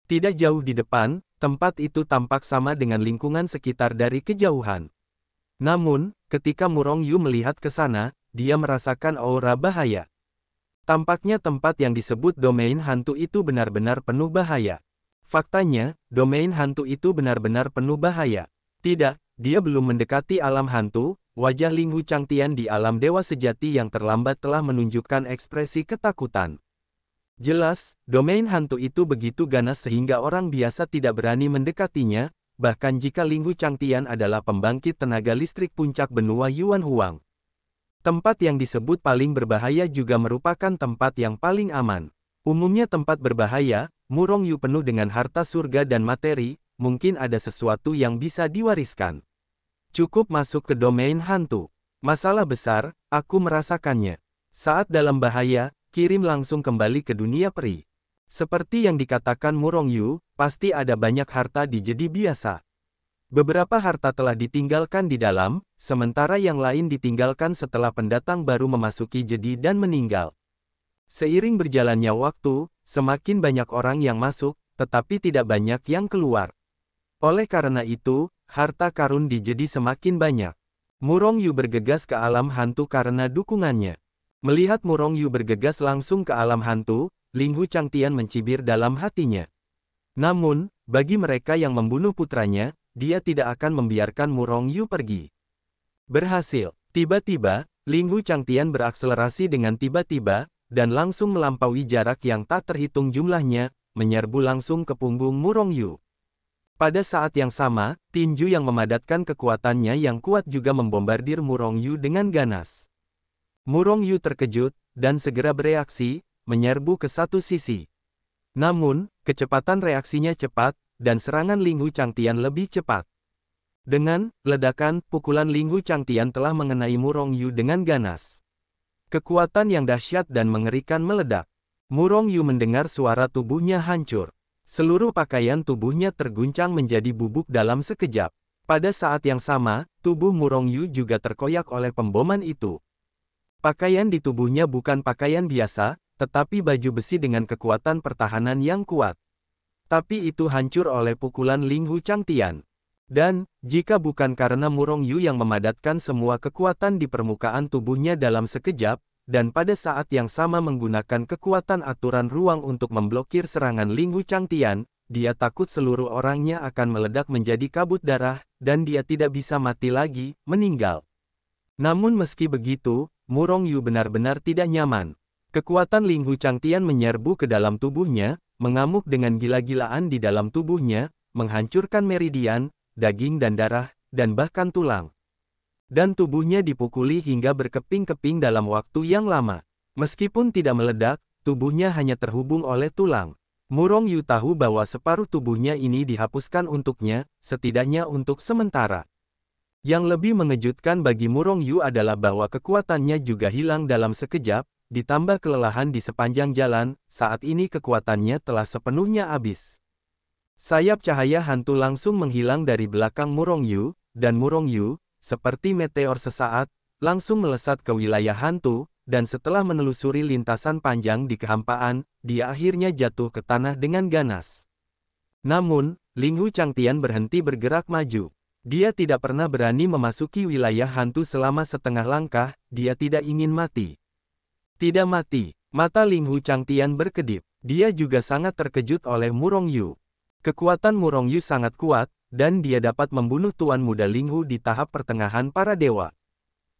Tidak jauh di depan, tempat itu tampak sama dengan lingkungan sekitar dari kejauhan. Namun, ketika Murong Yu melihat ke sana, dia merasakan aura bahaya. Tampaknya tempat yang disebut domain hantu itu benar-benar penuh bahaya. Faktanya, domain hantu itu benar-benar penuh bahaya. Tidak, dia belum mendekati alam hantu, wajah Ling Hu Changtian di alam dewa sejati yang terlambat telah menunjukkan ekspresi ketakutan. Jelas, domain hantu itu begitu ganas sehingga orang biasa tidak berani mendekatinya, bahkan jika Ling Hu Changtian adalah pembangkit tenaga listrik puncak benua Yuan Huang. Tempat yang disebut paling berbahaya juga merupakan tempat yang paling aman. Umumnya tempat berbahaya, Murong Yu penuh dengan harta surga dan materi, mungkin ada sesuatu yang bisa diwariskan. Cukup masuk ke domain hantu. Masalah besar, aku merasakannya. Saat dalam bahaya, kirim langsung kembali ke dunia peri. Seperti yang dikatakan Murong Yu, pasti ada banyak harta di jedi biasa. Beberapa harta telah ditinggalkan di dalam, sementara yang lain ditinggalkan setelah pendatang baru memasuki jedi dan meninggal. Seiring berjalannya waktu, semakin banyak orang yang masuk, tetapi tidak banyak yang keluar. Oleh karena itu, harta karun di jedi semakin banyak. Murong Yu bergegas ke alam hantu karena dukungannya. Melihat Murong Yu bergegas langsung ke alam hantu, Ling Hu Changtian mencibir dalam hatinya. Namun, bagi mereka yang membunuh putranya, dia tidak akan membiarkan Murong Yu pergi. Berhasil. Tiba-tiba, Ling Hu Changtian berakselerasi dengan tiba-tiba, dan langsung melampaui jarak yang tak terhitung jumlahnya, menyerbu langsung ke punggung Murong Yu. Pada saat yang sama, tinju yang memadatkan kekuatannya yang kuat juga membombardir Murong Yu dengan ganas. Murong Yu terkejut, dan segera bereaksi, menyerbu ke satu sisi. Namun, kecepatan reaksinya cepat, dan serangan Ling Hu Changtian lebih cepat. Dengan ledakan, pukulan Ling Hu Changtian telah mengenai Murong Yu dengan ganas. Kekuatan yang dahsyat dan mengerikan meledak. Murong Yu mendengar suara tubuhnya hancur. Seluruh pakaian tubuhnya terguncang menjadi bubuk dalam sekejap. Pada saat yang sama, tubuh Murong Yu juga terkoyak oleh pemboman itu. Pakaian di tubuhnya bukan pakaian biasa, tetapi baju besi dengan kekuatan pertahanan yang kuat. Tapi itu hancur oleh pukulan Ling Hu Changtian. Dan, jika bukan karena Murong Yu yang memadatkan semua kekuatan di permukaan tubuhnya dalam sekejap, dan pada saat yang sama menggunakan kekuatan aturan ruang untuk memblokir serangan Ling Hu Changtian, dia takut seluruh orangnya akan meledak menjadi kabut darah, dan dia tidak bisa mati lagi, meninggal. Namun meski begitu, Murong Yu benar-benar tidak nyaman. Kekuatan Ling Hu Changtian menyerbu ke dalam tubuhnya, mengamuk dengan gila-gilaan di dalam tubuhnya, menghancurkan meridian, daging dan darah, dan bahkan tulang. Dan tubuhnya dipukuli hingga berkeping-keping dalam waktu yang lama. Meskipun tidak meledak, tubuhnya hanya terhubung oleh tulang. Murong Yu tahu bahwa separuh tubuhnya ini dihapuskan untuknya, setidaknya untuk sementara. Yang lebih mengejutkan bagi Murong Yu adalah bahwa kekuatannya juga hilang dalam sekejap, ditambah kelelahan di sepanjang jalan, saat ini kekuatannya telah sepenuhnya habis. Sayap cahaya hantu langsung menghilang dari belakang Murong Yu, dan Murong Yu, seperti meteor sesaat, langsung melesat ke wilayah hantu, dan setelah menelusuri lintasan panjang di kehampaan, dia akhirnya jatuh ke tanah dengan ganas. Namun, Ling Hu Changtian berhenti bergerak maju. Dia tidak pernah berani memasuki wilayah hantu selama setengah langkah, dia tidak ingin mati. Tidak mati. Mata Ling Hu Changtian berkedip. Dia juga sangat terkejut oleh Murong Yu. Kekuatan Murong Yu sangat kuat, dan dia dapat membunuh Tuan Muda Ling Hu di tahap pertengahan para dewa.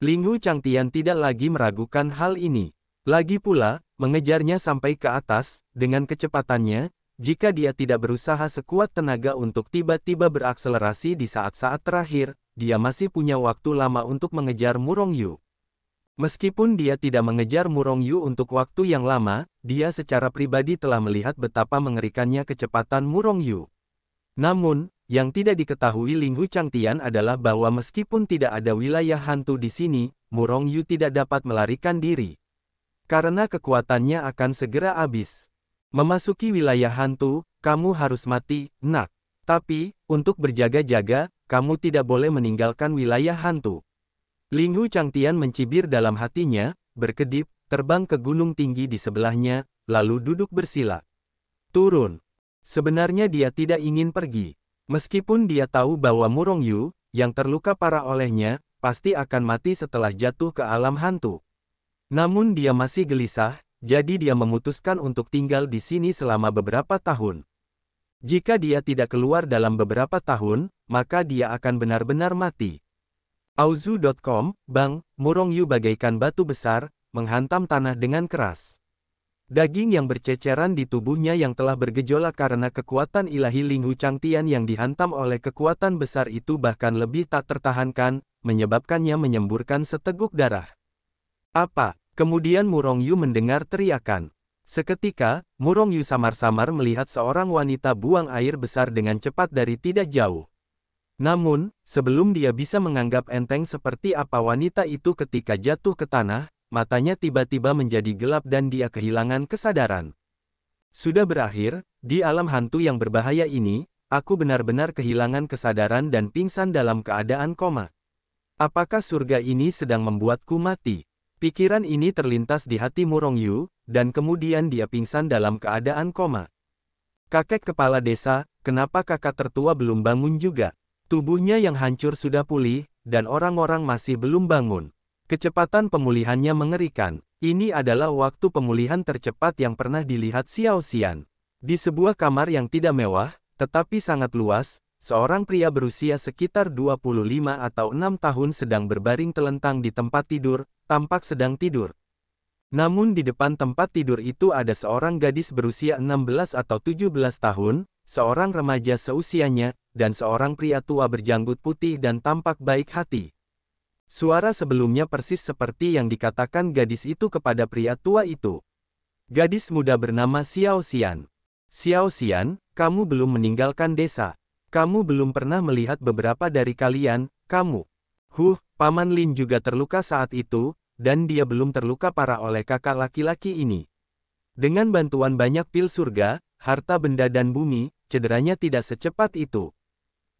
Ling Hu Changtian tidak lagi meragukan hal ini. Lagi pula, mengejarnya sampai ke atas, dengan kecepatannya, jika dia tidak berusaha sekuat tenaga untuk tiba-tiba berakselerasi di saat-saat terakhir, dia masih punya waktu lama untuk mengejar Murong Yu. Meskipun dia tidak mengejar Murong Yu untuk waktu yang lama, dia secara pribadi telah melihat betapa mengerikannya kecepatan Murong Yu. Namun, yang tidak diketahui Ling Hu Changtian adalah bahwa meskipun tidak ada wilayah hantu di sini, Murong Yu tidak dapat melarikan diri. Karena kekuatannya akan segera habis. Memasuki wilayah hantu, kamu harus mati, nak. Tapi, untuk berjaga-jaga, kamu tidak boleh meninggalkan wilayah hantu. Ling Hu Changtian mencibir dalam hatinya, berkedip, terbang ke gunung tinggi di sebelahnya, lalu duduk bersila. Turun. Sebenarnya dia tidak ingin pergi. Meskipun dia tahu bahwa Murong Yu, yang terluka parah olehnya, pasti akan mati setelah jatuh ke alam hantu. Namun dia masih gelisah, jadi dia memutuskan untuk tinggal di sini selama beberapa tahun. Jika dia tidak keluar dalam beberapa tahun, maka dia akan benar-benar mati. Auzu.com, Bang, Murong Yu bagaikan batu besar, menghantam tanah dengan keras. Daging yang berceceran di tubuhnya yang telah bergejolak karena kekuatan ilahi Ling Hu Changtian yang dihantam oleh kekuatan besar itu bahkan lebih tak tertahankan, menyebabkannya menyemburkan seteguk darah. Apa? Kemudian Murong Yu mendengar teriakan. Seketika, Murong Yu samar-samar melihat seorang wanita buang air besar dengan cepat dari tidak jauh. Namun, sebelum dia bisa menganggap enteng seperti apa wanita itu ketika jatuh ke tanah, matanya tiba-tiba menjadi gelap dan dia kehilangan kesadaran. Sudah berakhir, di alam hantu yang berbahaya ini, aku benar-benar kehilangan kesadaran dan pingsan dalam keadaan koma. Apakah surga ini sedang membuatku mati? Pikiran ini terlintas di hati Murong Yu, dan kemudian dia pingsan dalam keadaan koma. Kakek kepala desa, kenapa kakak tertua belum bangun juga? Tubuhnya yang hancur sudah pulih, dan orang-orang masih belum bangun. Kecepatan pemulihannya mengerikan. Ini adalah waktu pemulihan tercepat yang pernah dilihat Xiao Xian. Di sebuah kamar yang tidak mewah, tetapi sangat luas, seorang pria berusia sekitar 25 atau 6 tahun sedang berbaring telentang di tempat tidur, tampak sedang tidur. Namun di depan tempat tidur itu ada seorang gadis berusia 16 atau 17 tahun, seorang remaja seusianya, dan seorang pria tua berjanggut putih dan tampak baik hati. Suara sebelumnya persis seperti yang dikatakan gadis itu kepada pria tua itu. Gadis muda bernama Xiao Xian. Xiao Xian, kamu belum meninggalkan desa. Kamu belum pernah melihat beberapa dari kalian, kamu. Paman Lin juga terluka saat itu, dan dia belum terluka parah oleh kakak laki-laki ini. Dengan bantuan banyak pil surga, harta benda dan bumi, cederanya tidak secepat itu.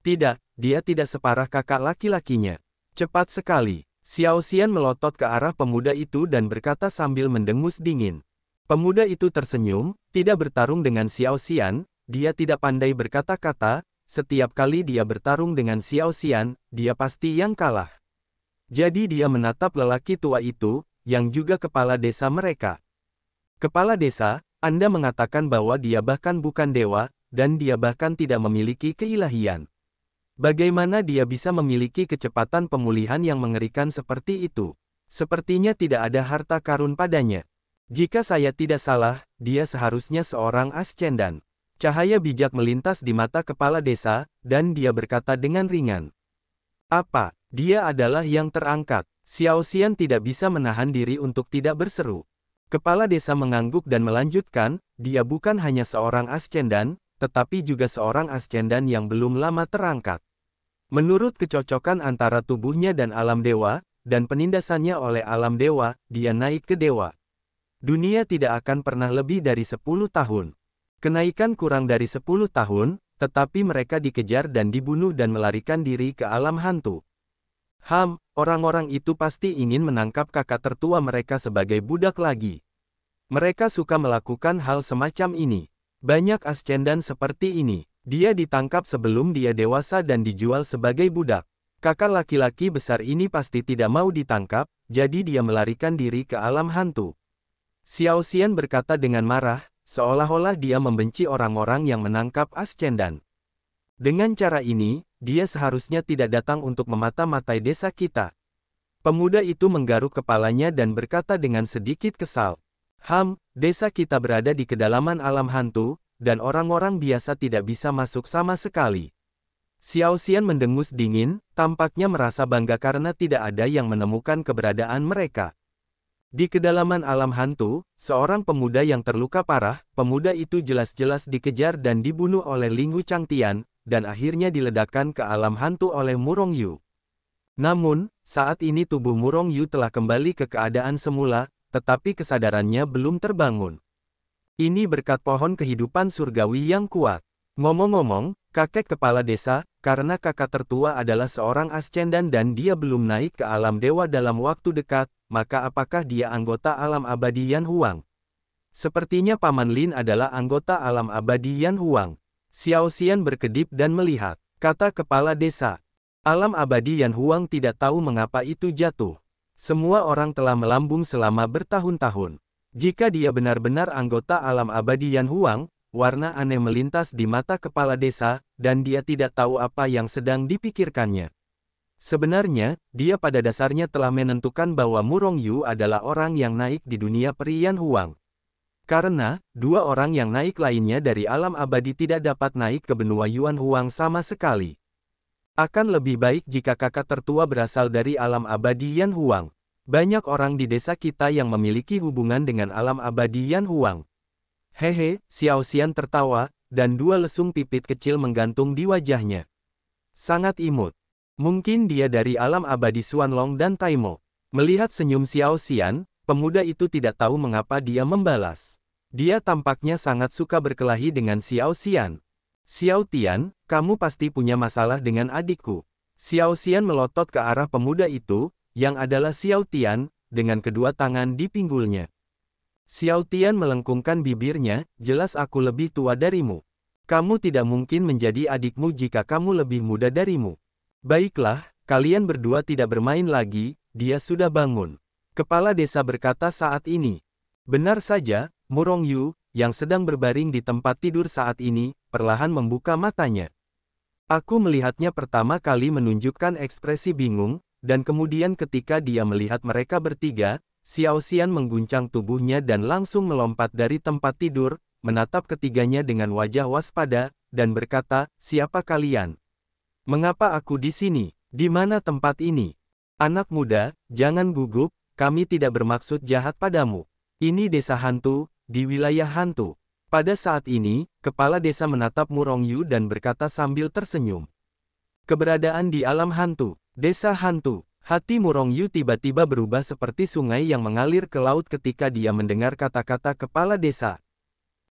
Tidak, dia tidak separah kakak laki-lakinya. Cepat sekali. Xiao Xian melotot ke arah pemuda itu dan berkata sambil mendengus dingin. Pemuda itu tersenyum, tidak bertarung dengan Xiao Xian, dia tidak pandai berkata-kata, setiap kali dia bertarung dengan Xiao Xian, dia pasti yang kalah. Jadi dia menatap lelaki tua itu, yang juga kepala desa mereka. Kepala desa, Anda mengatakan bahwa dia bahkan bukan dewa, dan dia bahkan tidak memiliki keilahian. Bagaimana dia bisa memiliki kecepatan pemulihan yang mengerikan seperti itu? Sepertinya tidak ada harta karun padanya. Jika saya tidak salah, dia seharusnya seorang ascendan. Cahaya bijak melintas di mata kepala desa, dan dia berkata dengan ringan. Apa? Dia adalah yang terangkat. Xiao Xian tidak bisa menahan diri untuk tidak berseru. Kepala desa mengangguk dan melanjutkan, dia bukan hanya seorang ascendan, tetapi juga seorang ascendan yang belum lama terangkat. Menurut kecocokan antara tubuhnya dan alam dewa, dan penindasannya oleh alam dewa, dia naik ke dewa. Dunia tidak akan pernah lebih dari 10 tahun. Kenaikan kurang dari 10 tahun, tetapi mereka dikejar dan dibunuh dan melarikan diri ke alam hantu. Orang-orang itu pasti ingin menangkap kakak tertua mereka sebagai budak lagi. Mereka suka melakukan hal semacam ini. Banyak ascendan seperti ini. Dia ditangkap sebelum dia dewasa dan dijual sebagai budak. Kakak laki-laki besar ini pasti tidak mau ditangkap, jadi dia melarikan diri ke alam hantu. Xiao Xian berkata dengan marah, seolah-olah dia membenci orang-orang yang menangkap ascendan. Dengan cara ini, dia seharusnya tidak datang untuk memata-matai desa kita. Pemuda itu menggaruk kepalanya dan berkata dengan sedikit kesal. Desa kita berada di kedalaman alam hantu, dan orang-orang biasa tidak bisa masuk sama sekali. Xiao Xian mendengus dingin, tampaknya merasa bangga karena tidak ada yang menemukan keberadaan mereka. Di kedalaman alam hantu, seorang pemuda yang terluka parah, pemuda itu jelas-jelas dikejar dan dibunuh oleh Ling Hu Changtian, dan akhirnya diledakkan ke alam hantu oleh Murong Yu. Namun, saat ini tubuh Murong Yu telah kembali ke keadaan semula, tetapi kesadarannya belum terbangun. Ini berkat pohon kehidupan surgawi yang kuat. Ngomong-ngomong, kakek kepala desa, karena kakak tertua adalah seorang ascendan dan dia belum naik ke alam dewa dalam waktu dekat, maka apakah dia anggota alam abadi Yan Huang? Sepertinya Paman Lin adalah anggota alam abadi Yan Huang. Xiao Xian berkedip dan melihat, kata kepala desa. Alam abadi Yan Huang tidak tahu mengapa itu jatuh. Semua orang telah melambung selama bertahun-tahun. Jika dia benar-benar anggota alam abadi Yan Huang, warna aneh melintas di mata kepala desa, dan dia tidak tahu apa yang sedang dipikirkannya. Sebenarnya, dia pada dasarnya telah menentukan bahwa Murong Yu adalah orang yang naik di dunia peri Yan Huang. Karena, dua orang yang naik lainnya dari alam abadi tidak dapat naik ke benua Yuan Huang sama sekali. Akan lebih baik jika kakak tertua berasal dari alam abadi Yan Huang. Banyak orang di desa kita yang memiliki hubungan dengan alam abadi Yan Huang. Hehe, Xiao Xian tertawa, dan dua lesung pipit kecil menggantung di wajahnya. Sangat imut. Mungkin dia dari alam abadi Xuanlong dan Taimo. Melihat senyum Xiao Xian, pemuda itu tidak tahu mengapa dia membalas. Dia tampaknya sangat suka berkelahi dengan Xiao Xian. Xiao Tian, kamu pasti punya masalah dengan adikku. Xiao Xian melotot ke arah pemuda itu, yang adalah Xiao Tian, dengan kedua tangan di pinggulnya. Xiao Tian melengkungkan bibirnya, jelas aku lebih tua darimu. Kamu tidak mungkin menjadi adikmu jika kamu lebih muda darimu. Baiklah, kalian berdua tidak bermain lagi, dia sudah bangun. Kepala desa berkata saat ini. Benar saja, Murong Yu, yang sedang berbaring di tempat tidur saat ini, perlahan membuka matanya. Aku melihatnya pertama kali menunjukkan ekspresi bingung, dan kemudian ketika dia melihat mereka bertiga, Xiao Xian mengguncang tubuhnya dan langsung melompat dari tempat tidur, menatap ketiganya dengan wajah waspada, dan berkata, siapa kalian? Mengapa aku di sini? Di mana tempat ini? Anak muda, jangan gugup, kami tidak bermaksud jahat padamu. Ini desa hantu, di wilayah hantu. Pada saat ini, kepala desa menatap Murong Yu dan berkata sambil tersenyum. Keberadaan di alam hantu, desa hantu. Hati Murong Yu tiba-tiba berubah seperti sungai yang mengalir ke laut ketika dia mendengar kata-kata kepala desa.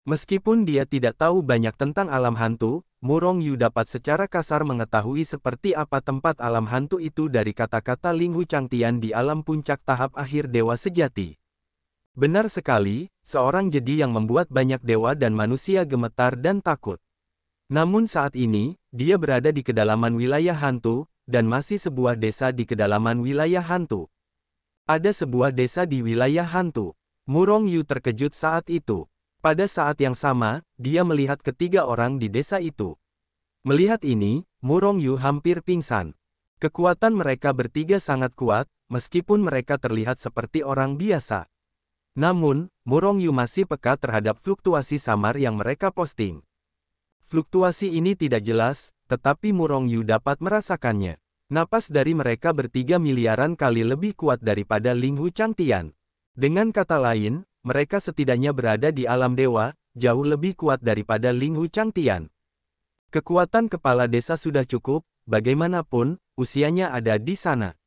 Meskipun dia tidak tahu banyak tentang alam hantu, Murong Yu dapat secara kasar mengetahui seperti apa tempat alam hantu itu dari kata-kata Ling Hu Changtian di alam puncak tahap akhir dewa sejati. Benar sekali, seorang jedi yang membuat banyak dewa dan manusia gemetar dan takut. Namun saat ini, dia berada di kedalaman wilayah hantu, dan masih sebuah desa di kedalaman wilayah hantu. Ada sebuah desa di wilayah hantu. Murong Yu terkejut saat itu. Pada saat yang sama, dia melihat ketiga orang di desa itu. Melihat ini, Murong Yu hampir pingsan. Kekuatan mereka bertiga sangat kuat, meskipun mereka terlihat seperti orang biasa. Namun, Murong Yu masih peka terhadap fluktuasi samar yang mereka posting. Fluktuasi ini tidak jelas, tetapi Murong Yu dapat merasakannya. Napas dari mereka bertiga miliaran kali lebih kuat daripada Ling Hu Changtian. Dengan kata lain, mereka setidaknya berada di alam dewa, jauh lebih kuat daripada Ling Hu Changtian. Kekuatan kepala desa sudah cukup, bagaimanapun, usianya ada di sana.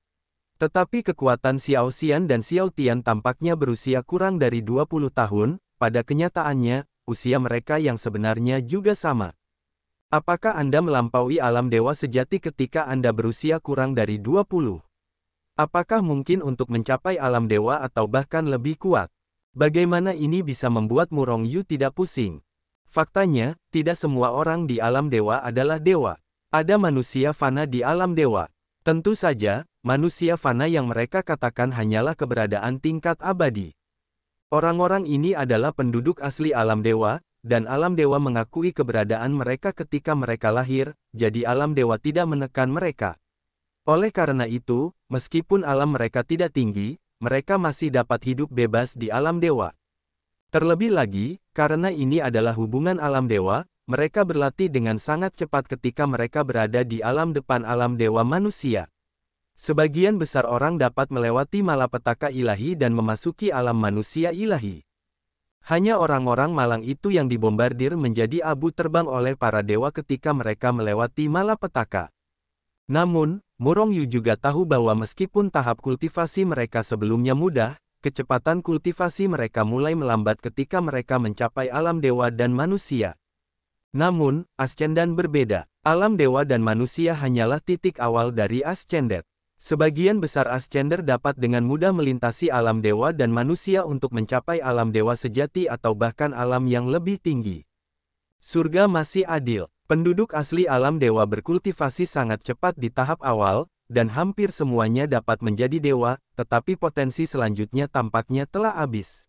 Tetapi kekuatan Xiao Xian dan Xiao Tian tampaknya berusia kurang dari 20 tahun, pada kenyataannya, usia mereka yang sebenarnya juga sama. Apakah Anda melampaui alam dewa sejati ketika Anda berusia kurang dari 20? Apakah mungkin untuk mencapai alam dewa atau bahkan lebih kuat? Bagaimana ini bisa membuat Murong Yu tidak pusing? Faktanya, tidak semua orang di alam dewa adalah dewa. Ada manusia fana di alam dewa. Tentu saja, manusia fana yang mereka katakan hanyalah keberadaan tingkat abadi. Orang-orang ini adalah penduduk asli alam dewa, dan alam dewa mengakui keberadaan mereka ketika mereka lahir, jadi alam dewa tidak menekan mereka. Oleh karena itu, meskipun alam mereka tidak tinggi, mereka masih dapat hidup bebas di alam dewa. Terlebih lagi, karena ini adalah hubungan alam dewa, mereka berlatih dengan sangat cepat ketika mereka berada di alam depan alam dewa manusia. Sebagian besar orang dapat melewati malapetaka ilahi dan memasuki alam manusia ilahi. Hanya orang-orang malang itu yang dibombardir menjadi abu terbang oleh para dewa ketika mereka melewati malapetaka. Namun, Murong Yu juga tahu bahwa meskipun tahap kultivasi mereka sebelumnya mudah, kecepatan kultivasi mereka mulai melambat ketika mereka mencapai alam dewa dan manusia. Namun, Ascendan berbeda. Alam dewa dan manusia hanyalah titik awal dari Ascendet. Sebagian besar Ascender dapat dengan mudah melintasi alam dewa dan manusia untuk mencapai alam dewa sejati atau bahkan alam yang lebih tinggi. Surga masih adil. Penduduk asli alam dewa berkultivasi sangat cepat di tahap awal, dan hampir semuanya dapat menjadi dewa, tetapi potensi selanjutnya tampaknya telah habis.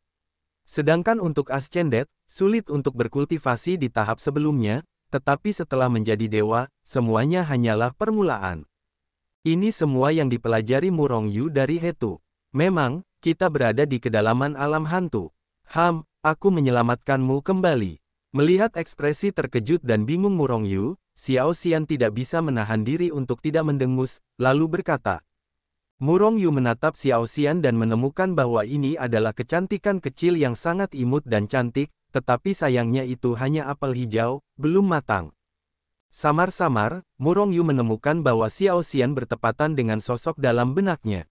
Sedangkan untuk Ascended, sulit untuk berkultivasi di tahap sebelumnya, tetapi setelah menjadi dewa, semuanya hanyalah permulaan. Ini semua yang dipelajari Murong Yu dari Hetu. Memang, kita berada di kedalaman alam hantu. Aku menyelamatkanmu kembali. Melihat ekspresi terkejut dan bingung Murong Yu, Xiao Xian tidak bisa menahan diri untuk tidak mendengus, lalu berkata. Murong Yu menatap Xiao Xian dan menemukan bahwa ini adalah kecantikan kecil yang sangat imut dan cantik, tetapi sayangnya itu hanya apel hijau, belum matang. Samar-samar, Murong Yu menemukan bahwa Xiao Xian bertepatan dengan sosok dalam benaknya.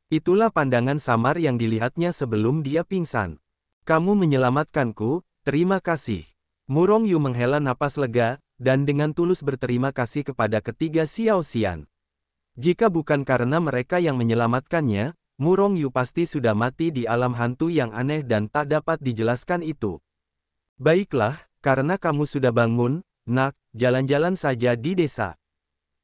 Itulah pandangan samar yang dilihatnya sebelum dia pingsan. Kamu menyelamatkanku, terima kasih. Murong Yu menghela napas lega, dan dengan tulus berterima kasih kepada ketiga Xiao Xian. Jika bukan karena mereka yang menyelamatkannya, Murong Yu pasti sudah mati di alam hantu yang aneh dan tak dapat dijelaskan itu. Baiklah, karena kamu sudah bangun, Nak, jalan-jalan saja di desa.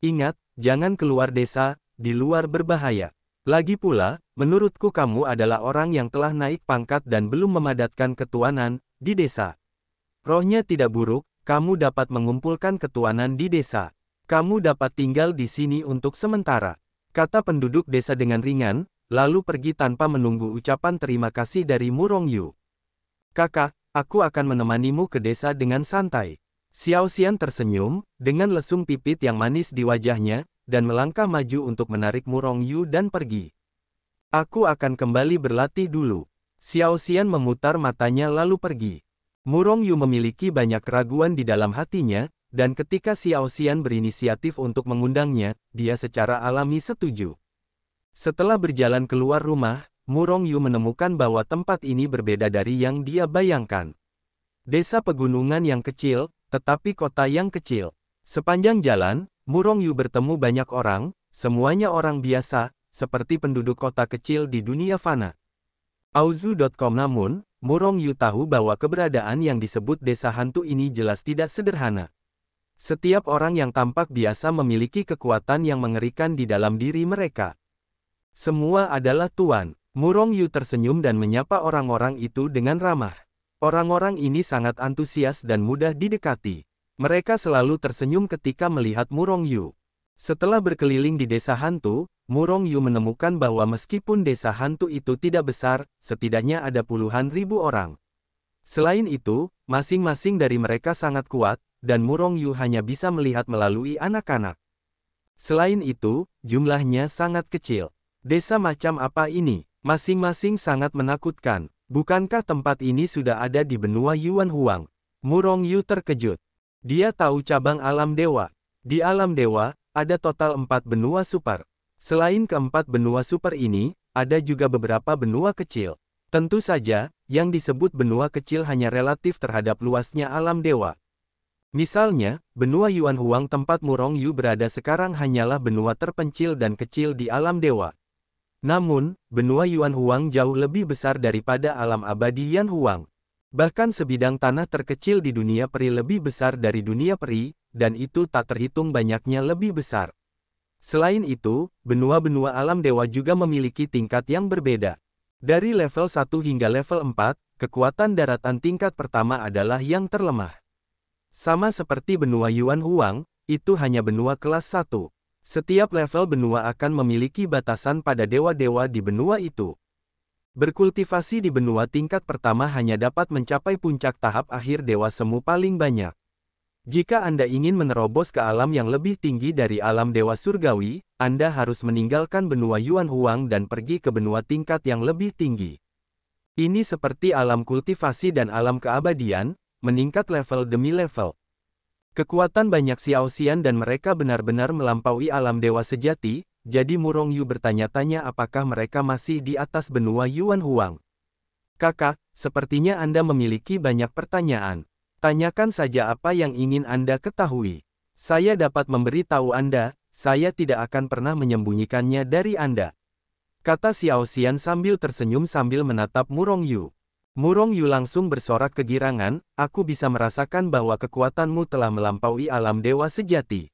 Ingat, jangan keluar desa, di luar berbahaya. Lagi pula, menurutku kamu adalah orang yang telah naik pangkat dan belum memadatkan ketuanan di desa. Rohnya tidak buruk, kamu dapat mengumpulkan ketuanan di desa. Kamu dapat tinggal di sini untuk sementara, kata penduduk desa dengan ringan, lalu pergi tanpa menunggu ucapan terima kasih dari Murong Yu. Kakak, aku akan menemanimu ke desa dengan santai. Xiao Xian tersenyum, dengan lesung pipit yang manis di wajahnya, dan melangkah maju untuk menarik Murong Yu dan pergi. Aku akan kembali berlatih dulu. Xiao Xian memutar matanya lalu pergi. Murong Yu memiliki banyak keraguan di dalam hatinya, dan ketika Xiao Xian berinisiatif untuk mengundangnya, dia secara alami setuju. Setelah berjalan keluar rumah, Murong Yu menemukan bahwa tempat ini berbeda dari yang dia bayangkan. Desa pegunungan yang kecil, tetapi kota yang kecil. Sepanjang jalan, Murong Yu bertemu banyak orang, semuanya orang biasa, seperti penduduk kota kecil di dunia fana. Auzu.com. Namun, Murong Yu tahu bahwa keberadaan yang disebut desa hantu ini jelas tidak sederhana. Setiap orang yang tampak biasa memiliki kekuatan yang mengerikan di dalam diri mereka. Semua adalah tuan. Murong Yu tersenyum dan menyapa orang-orang itu dengan ramah. Orang-orang ini sangat antusias dan mudah didekati. Mereka selalu tersenyum ketika melihat Murong Yu. Setelah berkeliling di desa hantu, Murong Yu menemukan bahwa meskipun desa hantu itu tidak besar, setidaknya ada puluhan ribu orang. Selain itu, masing-masing dari mereka sangat kuat, dan Murong Yu hanya bisa melihat melalui anak-anak. Selain itu, jumlahnya sangat kecil. Desa macam apa ini? Masing-masing sangat menakutkan. Bukankah tempat ini sudah ada di benua Yuan Huang? Murong Yu terkejut. Dia tahu cabang alam dewa. Di alam dewa, ada total 4 benua super. Selain keempat benua super ini, ada juga beberapa benua kecil. Tentu saja, yang disebut benua kecil hanya relatif terhadap luasnya alam dewa. Misalnya, benua Yuan Huang tempat Murong Yu berada sekarang hanyalah benua terpencil dan kecil di alam dewa. Namun, benua Yuan Huang jauh lebih besar daripada alam abadi Yan Huang. Bahkan sebidang tanah terkecil di dunia peri lebih besar dari dunia peri, dan itu tak terhitung banyaknya lebih besar. Selain itu, benua-benua alam dewa juga memiliki tingkat yang berbeda. Dari level 1 hingga level 4, kekuatan daratan tingkat pertama adalah yang terlemah. Sama seperti benua Yuan Huang, itu hanya benua kelas 1. Setiap level benua akan memiliki batasan pada dewa-dewa di benua itu. Berkultivasi di benua tingkat pertama hanya dapat mencapai puncak tahap akhir dewa semu paling banyak. Jika Anda ingin menerobos ke alam yang lebih tinggi dari alam dewa surgawi, Anda harus meninggalkan benua Yuan Huang dan pergi ke benua tingkat yang lebih tinggi. Ini seperti alam kultivasi dan alam keabadian, meningkat level demi level. Kekuatan banyak Xiao Xian dan mereka benar-benar melampaui alam dewa sejati, jadi Murong Yu bertanya-tanya apakah mereka masih di atas benua Yuan Huang. Kakak, sepertinya Anda memiliki banyak pertanyaan. Tanyakan saja apa yang ingin Anda ketahui. Saya dapat memberi tahu Anda, saya tidak akan pernah menyembunyikannya dari Anda. Kata Xiao Xian sambil tersenyum sambil menatap Murong Yu. Murong Yu langsung bersorak kegirangan, aku bisa merasakan bahwa kekuatanmu telah melampaui alam dewa sejati.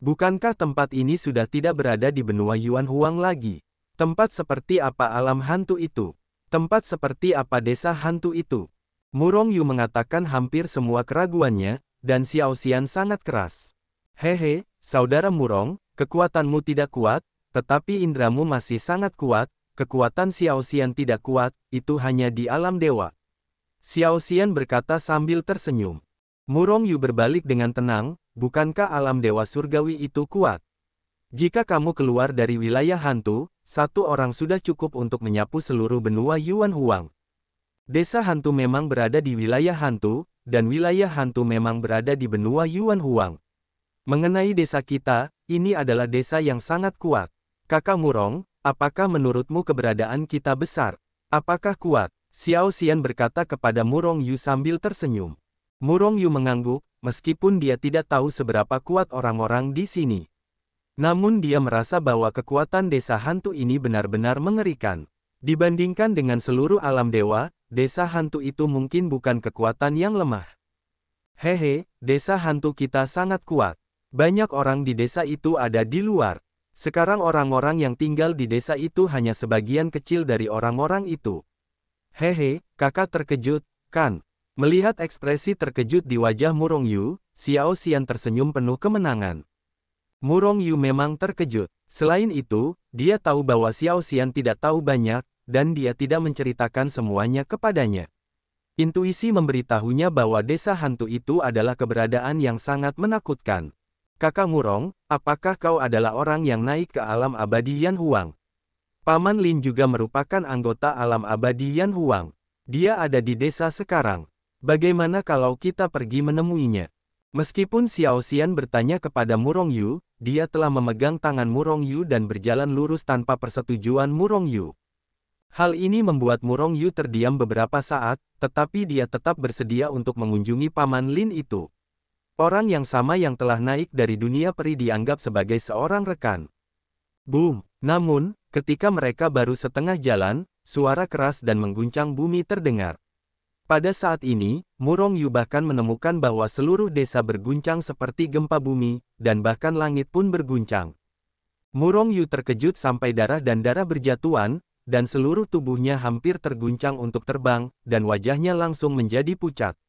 Bukankah tempat ini sudah tidak berada di benua Yuan Huang lagi? Tempat seperti apa alam hantu itu? Tempat seperti apa desa hantu itu? Murong Yu mengatakan hampir semua keraguannya, dan Xiao Xian sangat keras. Hehe, saudara Murong, kekuatanmu tidak kuat, tetapi indramu masih sangat kuat, kekuatan Xiao Xian tidak kuat, itu hanya di alam dewa. Xiao Xian berkata sambil tersenyum. Murong Yu berbalik dengan tenang, bukankah alam dewa surgawi itu kuat? Jika kamu keluar dari wilayah hantu, satu orang sudah cukup untuk menyapu seluruh benua Yuan Huang. Desa hantu memang berada di wilayah hantu, dan wilayah hantu memang berada di benua Yuan Huang. Mengenai desa kita, ini adalah desa yang sangat kuat. Kakak Murong, apakah menurutmu keberadaan kita besar? Apakah kuat? Xiao Xian berkata kepada Murong Yu sambil tersenyum. Murong Yu mengangguk, meskipun dia tidak tahu seberapa kuat orang-orang di sini. Namun dia merasa bahwa kekuatan desa hantu ini benar-benar mengerikan. Dibandingkan dengan seluruh alam dewa, desa hantu itu mungkin bukan kekuatan yang lemah. Hehe, desa hantu kita sangat kuat. Banyak orang di desa itu ada di luar. Sekarang orang-orang yang tinggal di desa itu hanya sebagian kecil dari orang-orang itu. Hehe, kakak terkejut, kan? Melihat ekspresi terkejut di wajah Murong Yu, Xiao Xian tersenyum penuh kemenangan. Murong Yu memang terkejut. Selain itu, dia tahu bahwa Xiao Xian tidak tahu banyak, dan dia tidak menceritakan semuanya kepadanya. Intuisi memberitahunya bahwa desa hantu itu adalah keberadaan yang sangat menakutkan. Kakak Murong, apakah kau adalah orang yang naik ke alam abadi Yan Huang? Paman Lin juga merupakan anggota alam abadi Yan Huang. Dia ada di desa sekarang. Bagaimana kalau kita pergi menemuinya? Meskipun Xiao Xian bertanya kepada Murong Yu, dia telah memegang tangan Murong Yu dan berjalan lurus tanpa persetujuan Murong Yu. Hal ini membuat Murong Yu terdiam beberapa saat, tetapi dia tetap bersedia untuk mengunjungi Paman Lin itu. Orang yang sama yang telah naik dari dunia peri dianggap sebagai seorang rekan. Boom! Namun, ketika mereka baru setengah jalan, suara keras dan mengguncang bumi terdengar. Pada saat ini, Murong Yu bahkan menemukan bahwa seluruh desa berguncang seperti gempa bumi, dan bahkan langit pun berguncang. Murong Yu terkejut sampai darah dan darah berjatuhan, dan seluruh tubuhnya hampir terguncang untuk terbang, dan wajahnya langsung menjadi pucat.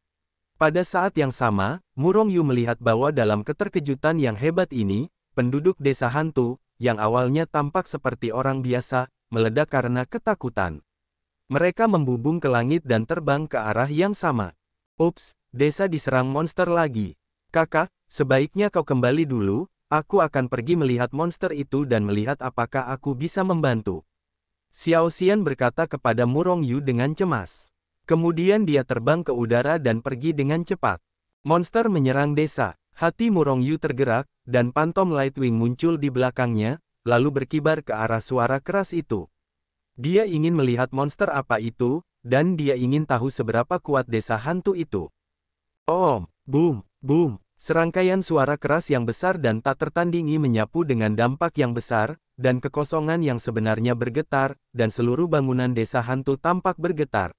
Pada saat yang sama, Murong Yu melihat bahwa dalam keterkejutan yang hebat ini, penduduk desa hantu, yang awalnya tampak seperti orang biasa, meledak karena ketakutan. Mereka membubung ke langit dan terbang ke arah yang sama. Ups, desa diserang monster lagi. Kakak, sebaiknya kau kembali dulu, aku akan pergi melihat monster itu dan melihat apakah aku bisa membantu. Xiao Xian berkata kepada Murong Yu dengan cemas. Kemudian dia terbang ke udara dan pergi dengan cepat. Monster menyerang desa. Hati Murong Yu tergerak, dan Phantom Lightwing muncul di belakangnya, lalu berkibar ke arah suara keras itu. Dia ingin melihat monster apa itu, dan dia ingin tahu seberapa kuat desa hantu itu. Om, boom, boom. Serangkaian suara keras yang besar dan tak tertandingi menyapu dengan dampak yang besar, dan kekosongan yang sebenarnya bergetar, dan seluruh bangunan desa hantu tampak bergetar.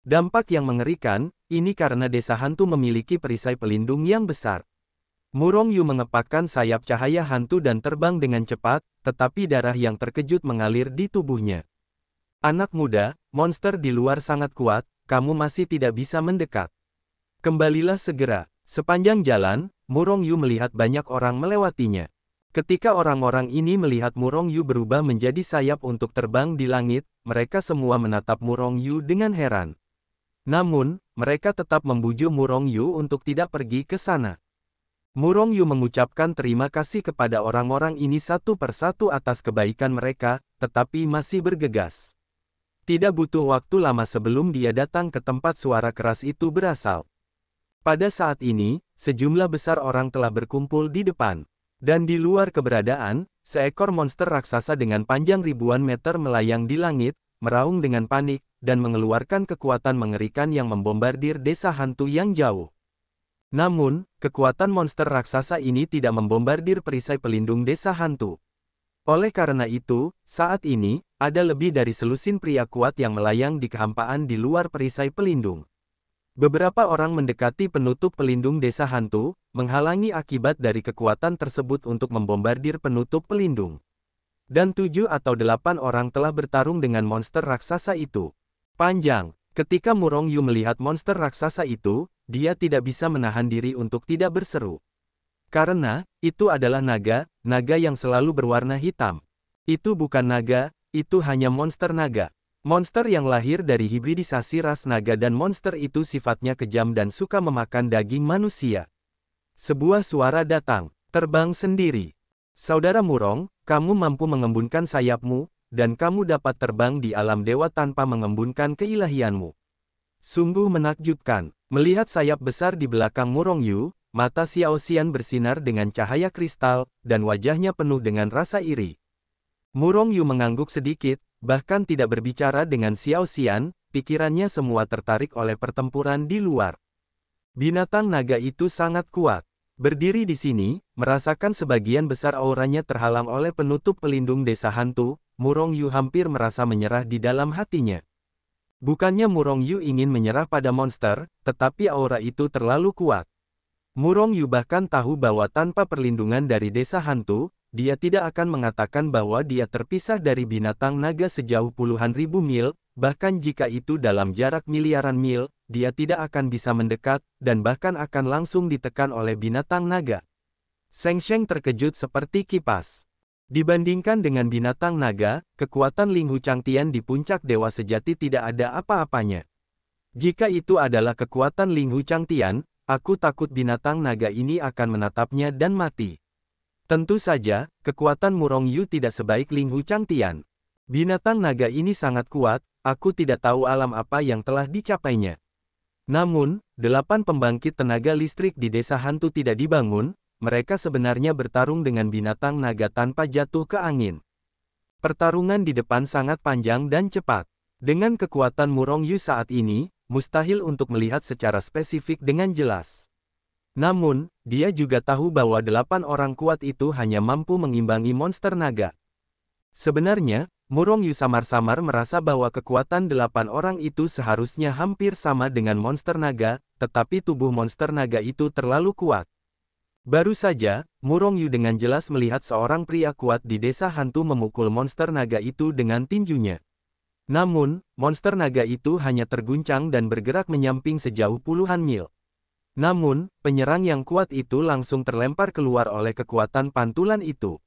Dampak yang mengerikan, ini karena desa hantu memiliki perisai pelindung yang besar. Murong Yu mengepakkan sayap cahaya hantu dan terbang dengan cepat, tetapi darah yang terkejut mengalir di tubuhnya. Anak muda, monster di luar sangat kuat, kamu masih tidak bisa mendekat. Kembalilah segera. Sepanjang jalan, Murong Yu melihat banyak orang melewatinya. Ketika orang-orang ini melihat Murong Yu berubah menjadi sayap untuk terbang di langit, mereka semua menatap Murong Yu dengan heran. Namun, mereka tetap membujuk Murong Yu untuk tidak pergi ke sana. Murong Yu mengucapkan terima kasih kepada orang-orang ini satu persatu atas kebaikan mereka, tetapi masih bergegas. Tidak butuh waktu lama sebelum dia datang ke tempat suara keras itu berasal. Pada saat ini, sejumlah besar orang telah berkumpul di depan. Dan di luar keberadaan, seekor monster raksasa dengan panjang ribuan meter melayang di langit, meraung dengan panik, dan mengeluarkan kekuatan mengerikan yang membombardir desa hantu yang jauh. Namun, kekuatan monster raksasa ini tidak membombardir perisai pelindung desa hantu. Oleh karena itu, saat ini, ada lebih dari selusin pria kuat yang melayang di kehampaan di luar perisai pelindung. Beberapa orang mendekati penutup pelindung desa hantu, menghalangi akibat dari kekuatan tersebut untuk membombardir penutup pelindung. Dan 7 atau 8 orang telah bertarung dengan monster raksasa itu. Panjang, ketika Murong Yu melihat monster raksasa itu, dia tidak bisa menahan diri untuk tidak berseru. Karena, itu adalah naga, naga yang selalu berwarna hitam. Itu bukan naga, itu hanya monster naga. Monster yang lahir dari hibridisasi ras naga dan monster itu sifatnya kejam dan suka memakan daging manusia. Sebuah suara datang, terbang sendiri. Saudara Murong, kamu mampu mengembunkan sayapmu, dan kamu dapat terbang di alam dewa tanpa mengembunkan keilahianmu. Sungguh menakjubkan, melihat sayap besar di belakang Murong Yu, mata Xiao Xian bersinar dengan cahaya kristal, dan wajahnya penuh dengan rasa iri. Murong Yu mengangguk sedikit, bahkan tidak berbicara dengan Xiao Xian, pikirannya semua tertarik oleh pertempuran di luar. Binatang naga itu sangat kuat. Berdiri di sini, merasakan sebagian besar auranya terhalang oleh penutup pelindung desa hantu, Murong Yu hampir merasa menyerah di dalam hatinya. Bukannya Murong Yu ingin menyerah pada monster, tetapi aura itu terlalu kuat. Murong Yu bahkan tahu bahwa tanpa perlindungan dari desa hantu, dia tidak akan mengatakan bahwa dia terpisah dari binatang naga sejauh puluhan ribu mil, bahkan jika itu dalam jarak miliaran mil, dia tidak akan bisa mendekat, dan bahkan akan langsung ditekan oleh binatang naga. Sheng Sheng terkejut seperti kipas. Dibandingkan dengan binatang naga, kekuatan Ling Hu Changtian di puncak dewa sejati tidak ada apa-apanya. Jika itu adalah kekuatan Ling Hu Changtian, aku takut binatang naga ini akan menatapnya dan mati. Tentu saja, kekuatan Murong Yu tidak sebaik Ling Hu Changtian. Binatang naga ini sangat kuat, aku tidak tahu alam apa yang telah dicapainya. Namun, 8 pembangkit tenaga listrik di desa hantu tidak dibangun, mereka sebenarnya bertarung dengan binatang naga tanpa jatuh ke angin. Pertarungan di depan sangat panjang dan cepat. Dengan kekuatan Murong Yu saat ini, mustahil untuk melihat secara spesifik dengan jelas. Namun, dia juga tahu bahwa 8 orang kuat itu hanya mampu mengimbangi monster naga. Sebenarnya, Murong Yu samar-samar merasa bahwa kekuatan 8 orang itu seharusnya hampir sama dengan monster naga, tetapi tubuh monster naga itu terlalu kuat. Baru saja, Murong Yu dengan jelas melihat seorang pria kuat di desa hantu memukul monster naga itu dengan tinjunya. Namun, monster naga itu hanya terguncang dan bergerak menyamping sejauh puluhan mil. Namun, penyerang yang kuat itu langsung terlempar keluar oleh kekuatan pantulan itu.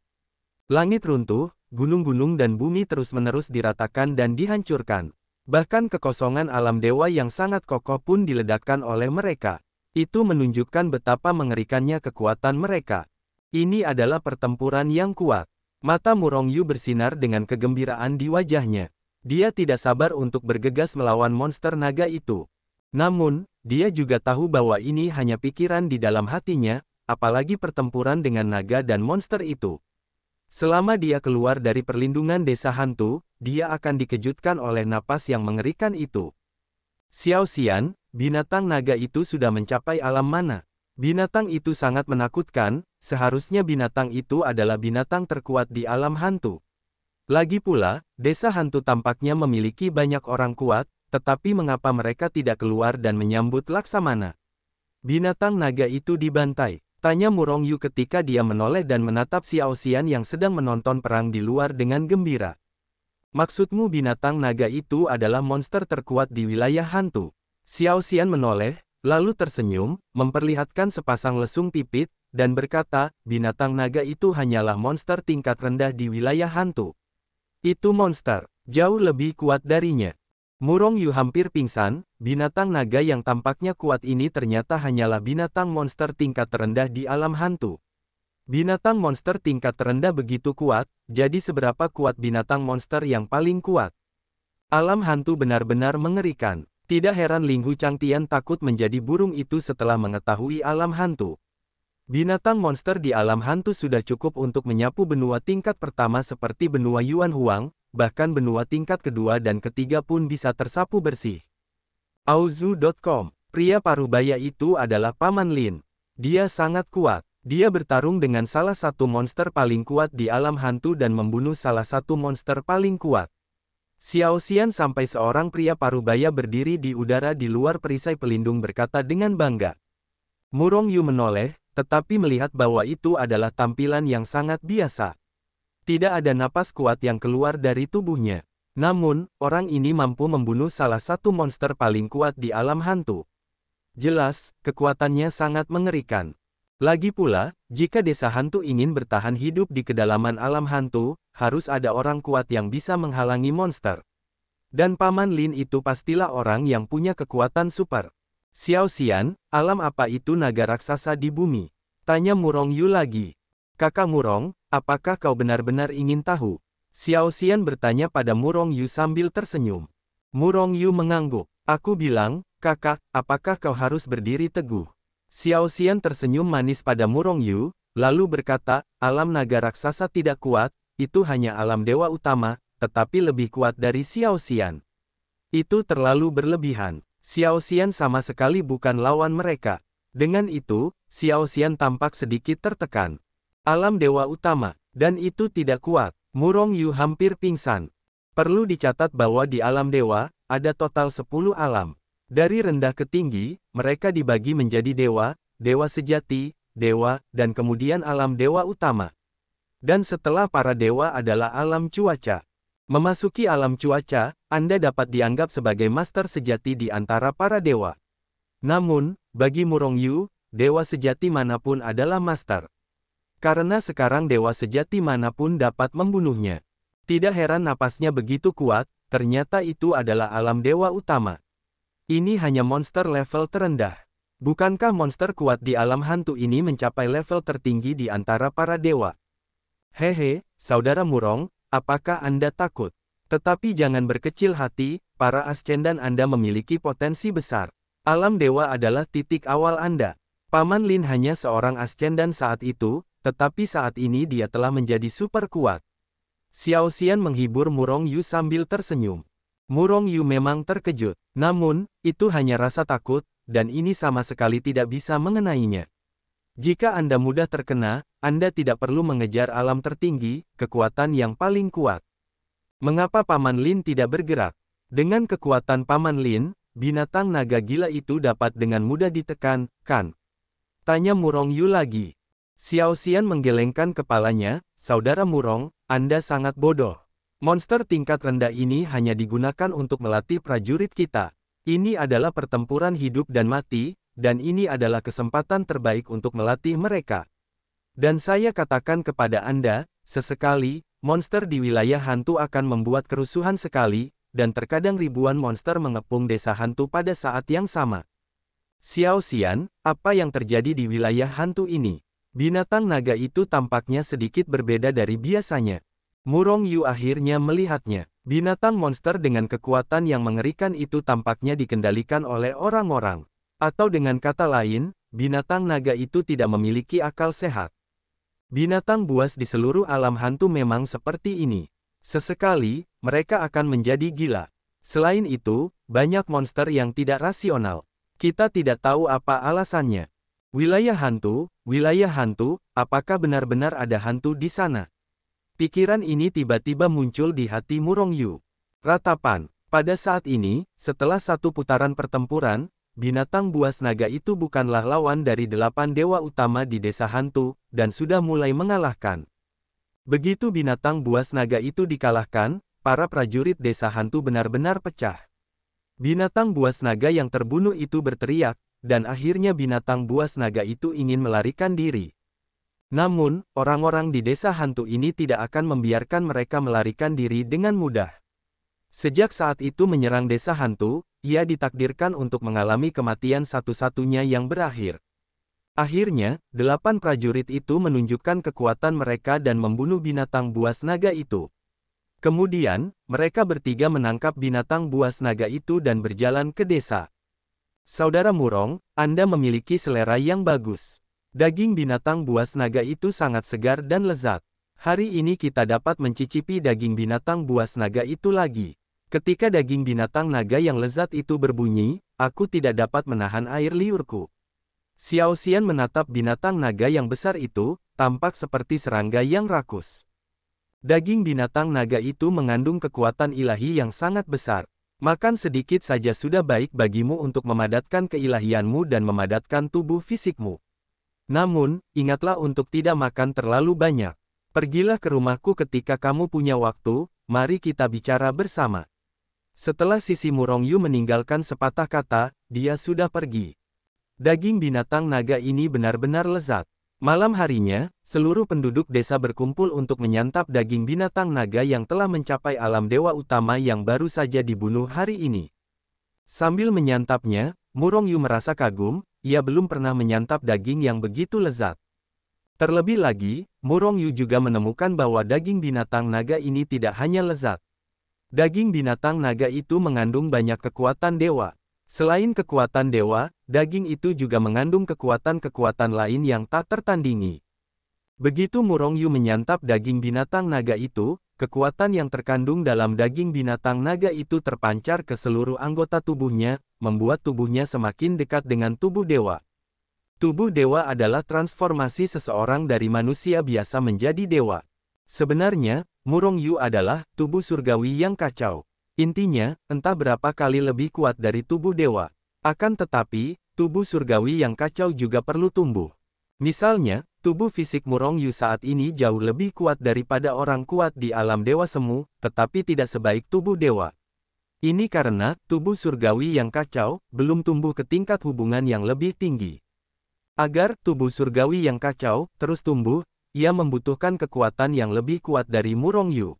Langit runtuh, gunung-gunung dan bumi terus-menerus diratakan dan dihancurkan. Bahkan kekosongan alam dewa yang sangat kokoh pun diledakkan oleh mereka. Itu menunjukkan betapa mengerikannya kekuatan mereka. Ini adalah pertempuran yang kuat. Mata Murong Yu bersinar dengan kegembiraan di wajahnya. Dia tidak sabar untuk bergegas melawan monster naga itu. Namun, dia juga tahu bahwa ini hanya pikiran di dalam hatinya, apalagi pertempuran dengan naga dan monster itu. Selama dia keluar dari perlindungan desa hantu, dia akan dikejutkan oleh napas yang mengerikan itu. Xiao Xian, binatang naga itu sudah mencapai alam mana? Binatang itu sangat menakutkan, seharusnya binatang itu adalah binatang terkuat di alam hantu. Lagi pula, desa hantu tampaknya memiliki banyak orang kuat, tetapi mengapa mereka tidak keluar dan menyambut Laksamana? Binatang naga itu dibantai, tanya Murong Yu ketika dia menoleh dan menatap Xiao Xian yang sedang menonton perang di luar dengan gembira. Maksudmu binatang naga itu adalah monster terkuat di wilayah hantu? Xiao Xian menoleh, lalu tersenyum, memperlihatkan sepasang lesung pipit, dan berkata, binatang naga itu hanyalah monster tingkat rendah di wilayah hantu. Itu monster, jauh lebih kuat darinya. Murong Yu hampir pingsan, binatang naga yang tampaknya kuat ini ternyata hanyalah binatang monster tingkat terendah di alam hantu. Binatang monster tingkat terendah begitu kuat, jadi seberapa kuat binatang monster yang paling kuat? Alam hantu benar-benar mengerikan. Tidak heran Ling Hu Changtian takut menjadi burung itu setelah mengetahui alam hantu. Binatang monster di alam hantu sudah cukup untuk menyapu benua tingkat pertama seperti benua Yuan Huang, bahkan benua tingkat kedua dan ketiga pun bisa tersapu bersih. Auzu.com Pria parubaya itu adalah Paman Lin. Dia sangat kuat. Dia bertarung dengan salah satu monster paling kuat di alam hantu dan membunuh salah satu monster paling kuat. Xiao Xian sampai seorang pria parubaya berdiri di udara di luar perisai pelindung berkata dengan bangga. Murong Yu menoleh, tetapi melihat bahwa itu adalah tampilan yang sangat biasa. Tidak ada napas kuat yang keluar dari tubuhnya. Namun, orang ini mampu membunuh salah satu monster paling kuat di alam hantu. Jelas, kekuatannya sangat mengerikan. Lagi pula, jika desa hantu ingin bertahan hidup di kedalaman alam hantu, harus ada orang kuat yang bisa menghalangi monster. Dan Paman Lin itu pastilah orang yang punya kekuatan super. Xiao Xian, alam apa itu naga raksasa di bumi? Tanya Murong Yu lagi. Kakak Murong, apakah kau benar-benar ingin tahu? Xiao Xian bertanya pada Murong Yu sambil tersenyum. Murong Yu mengangguk. Aku bilang, kakak, apakah kau harus berdiri teguh? Xiao Xian tersenyum manis pada Murong Yu, lalu berkata, alam naga raksasa tidak kuat, itu hanya alam dewa utama, tetapi lebih kuat dari Xiao Xian. Itu terlalu berlebihan. Xiao Xian sama sekali bukan lawan mereka. Dengan itu, Xiao Xian tampak sedikit tertekan. Alam dewa utama, dan itu tidak kuat. Murong Yu hampir pingsan. Perlu dicatat bahwa di alam dewa, ada total 10 alam. Dari rendah ke tinggi, mereka dibagi menjadi dewa, dewa sejati, dewa, dan kemudian alam dewa utama. Dan setelah para dewa adalah alam cuaca. Memasuki alam cuaca, Anda dapat dianggap sebagai master sejati di antara para dewa. Namun, bagi Murong Yu, dewa sejati manapun adalah master. Karena sekarang dewa sejati manapun dapat membunuhnya. Tidak heran napasnya begitu kuat, ternyata itu adalah alam dewa utama. Ini hanya monster level terendah. Bukankah monster kuat di alam hantu ini mencapai level tertinggi di antara para dewa? Hehe, saudara Murong, apakah Anda takut? Tetapi jangan berkecil hati, para ascendan Anda memiliki potensi besar. Alam dewa adalah titik awal Anda. Paman Lin hanya seorang ascendan saat itu, tetapi saat ini dia telah menjadi super kuat. Xiao Xian menghibur Murong Yu sambil tersenyum. Murong Yu memang terkejut, namun, itu hanya rasa takut, dan ini sama sekali tidak bisa mengenainya. Jika Anda mudah terkena, Anda tidak perlu mengejar alam tertinggi, kekuatan yang paling kuat. Mengapa Paman Lin tidak bergerak? Dengan kekuatan Paman Lin, binatang naga gila itu dapat dengan mudah ditekan, kan? Tanya Murong Yu lagi. Xiao Xian menggelengkan kepalanya, saudara Murong, Anda sangat bodoh. Monster tingkat rendah ini hanya digunakan untuk melatih prajurit kita. Ini adalah pertempuran hidup dan mati, dan ini adalah kesempatan terbaik untuk melatih mereka. Dan saya katakan kepada Anda, sesekali, monster di wilayah hantu akan membuat kerusuhan sekali, dan terkadang ribuan monster mengepung desa hantu pada saat yang sama. Xiao Xian, apa yang terjadi di wilayah hantu ini? Binatang naga itu tampaknya sedikit berbeda dari biasanya. Murong Yu akhirnya melihatnya. Binatang monster dengan kekuatan yang mengerikan itu tampaknya dikendalikan oleh orang-orang. Atau dengan kata lain, binatang naga itu tidak memiliki akal sehat. Binatang buas di seluruh alam hantu memang seperti ini. Sesekali, mereka akan menjadi gila. Selain itu, banyak monster yang tidak rasional. Kita tidak tahu apa alasannya. Wilayah hantu, apakah benar-benar ada hantu di sana? Pikiran ini tiba-tiba muncul di hati Murong Yu. Ratapan, pada saat ini, setelah satu putaran pertempuran, binatang buas naga itu bukanlah lawan dari 8 dewa utama di desa hantu, dan sudah mulai mengalahkan. Begitu binatang buas naga itu dikalahkan, para prajurit desa hantu benar-benar pecah. Binatang buas naga yang terbunuh itu berteriak, dan akhirnya binatang buas naga itu ingin melarikan diri. Namun, orang-orang di desa hantu ini tidak akan membiarkan mereka melarikan diri dengan mudah. Sejak saat itu menyerang desa hantu, ia ditakdirkan untuk mengalami kematian satu-satunya yang berakhir. Akhirnya, 8 prajurit itu menunjukkan kekuatan mereka dan membunuh binatang buas naga itu. Kemudian, mereka bertiga menangkap binatang buas naga itu dan berjalan ke desa. Saudara Murong, Anda memiliki selera yang bagus. Daging binatang buas naga itu sangat segar dan lezat. Hari ini kita dapat mencicipi daging binatang buas naga itu lagi. Ketika daging binatang naga yang lezat itu berbunyi, aku tidak dapat menahan air liurku. Xiao Xian menatap binatang naga yang besar itu, tampak seperti serangga yang rakus. Daging binatang naga itu mengandung kekuatan ilahi yang sangat besar. Makan sedikit saja sudah baik bagimu untuk memadatkan keilahianmu dan memadatkan tubuh fisikmu. Namun, ingatlah untuk tidak makan terlalu banyak. Pergilah ke rumahku ketika kamu punya waktu, mari kita bicara bersama. Setelah Sisi Murongyu meninggalkan sepatah kata, dia sudah pergi. Daging binatang naga ini benar-benar lezat. Malam harinya, seluruh penduduk desa berkumpul untuk menyantap daging binatang naga yang telah mencapai alam dewa utama yang baru saja dibunuh hari ini. Sambil menyantapnya, Murongyu merasa kagum, ia belum pernah menyantap daging yang begitu lezat. Terlebih lagi, Murongyu juga menemukan bahwa daging binatang naga ini tidak hanya lezat. Daging binatang naga itu mengandung banyak kekuatan dewa. Selain kekuatan dewa, daging itu juga mengandung kekuatan-kekuatan lain yang tak tertandingi. Begitu Murongyu menyantap daging binatang naga itu, kekuatan yang terkandung dalam daging binatang naga itu terpancar ke seluruh anggota tubuhnya, membuat tubuhnya semakin dekat dengan tubuh dewa. Tubuh dewa adalah transformasi seseorang dari manusia biasa menjadi dewa. Sebenarnya, Murongyu adalah tubuh surgawi yang kacau. Intinya, entah berapa kali lebih kuat dari tubuh dewa. Akan tetapi, tubuh surgawi yang kacau juga perlu tumbuh. Misalnya, tubuh fisik Murongyu saat ini jauh lebih kuat daripada orang kuat di alam dewa semu, tetapi tidak sebaik tubuh dewa. Ini karena, tubuh surgawi yang kacau, belum tumbuh ke tingkat hubungan yang lebih tinggi. Agar tubuh surgawi yang kacau terus tumbuh, ia membutuhkan kekuatan yang lebih kuat dari Murongyu.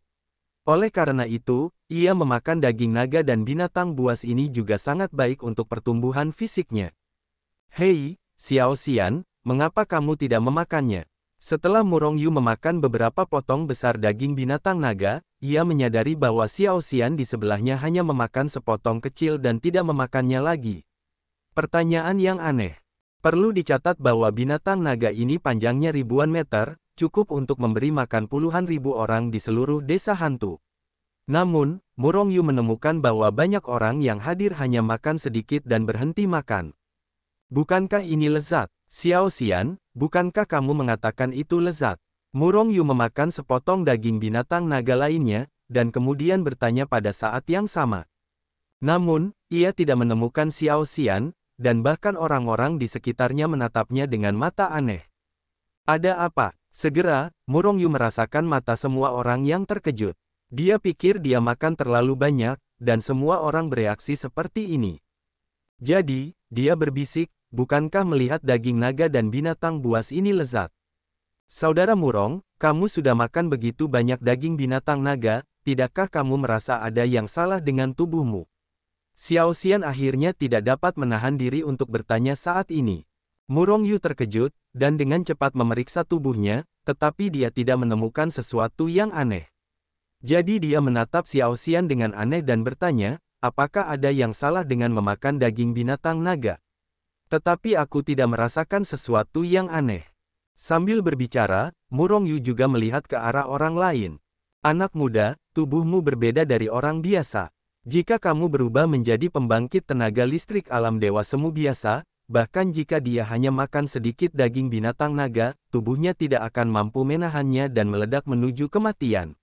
Oleh karena itu, ia memakan daging naga dan binatang buas ini juga sangat baik untuk pertumbuhan fisiknya. Hei, Xiao Xian, mengapa kamu tidak memakannya? Setelah Murongyu memakan beberapa potong besar daging binatang naga, ia menyadari bahwa Xiao Xian di sebelahnya hanya memakan sepotong kecil dan tidak memakannya lagi. Pertanyaan yang aneh. Perlu dicatat bahwa binatang naga ini panjangnya ribuan meter, cukup untuk memberi makan puluhan ribu orang di seluruh desa hantu. Namun, Murongyu menemukan bahwa banyak orang yang hadir hanya makan sedikit dan berhenti makan. Bukankah ini lezat? Xiao Xian, bukankah kamu mengatakan itu lezat? Murongyu memakan sepotong daging binatang naga lainnya, dan kemudian bertanya pada saat yang sama. Namun, ia tidak menemukan Xiao Xian, dan bahkan orang-orang di sekitarnya menatapnya dengan mata aneh. Ada apa? Segera, Murongyu merasakan mata semua orang yang terkejut. Dia pikir dia makan terlalu banyak, dan semua orang bereaksi seperti ini. Jadi, dia berbisik, bukankah melihat daging naga dan binatang buas ini lezat? Saudara Murong, kamu sudah makan begitu banyak daging binatang naga, tidakkah kamu merasa ada yang salah dengan tubuhmu? Xiao Xian akhirnya tidak dapat menahan diri untuk bertanya saat ini. Murongyu terkejut, dan dengan cepat memeriksa tubuhnya, tetapi dia tidak menemukan sesuatu yang aneh. Jadi dia menatap Xiao Xian dengan aneh dan bertanya, apakah ada yang salah dengan memakan daging binatang naga? Tetapi aku tidak merasakan sesuatu yang aneh. Sambil berbicara, Murongyu juga melihat ke arah orang lain. Anak muda, tubuhmu berbeda dari orang biasa. Jika kamu berubah menjadi pembangkit tenaga listrik alam dewa semu biasa, bahkan jika dia hanya makan sedikit daging binatang naga, tubuhnya tidak akan mampu menahannya dan meledak menuju kematian.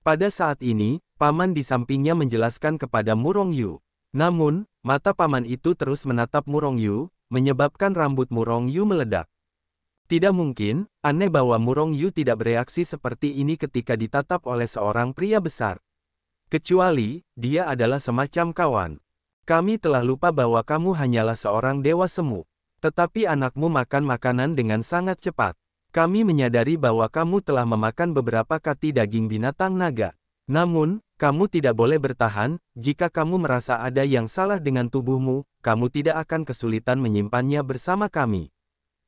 Pada saat ini, paman di sampingnya menjelaskan kepada Murongyu. Namun, mata paman itu terus menatap Murongyu, menyebabkan rambut Murongyu meledak. Tidak mungkin, aneh bahwa Murongyu tidak bereaksi seperti ini ketika ditatap oleh seorang pria besar. Kecuali, dia adalah semacam kawan. Kami telah lupa bahwa kamu hanyalah seorang dewa semu. Tetapi anakmu makan makanan dengan sangat cepat. Kami menyadari bahwa kamu telah memakan beberapa kati daging binatang naga. Namun, kamu tidak boleh bertahan, jika kamu merasa ada yang salah dengan tubuhmu, kamu tidak akan kesulitan menyimpannya bersama kami.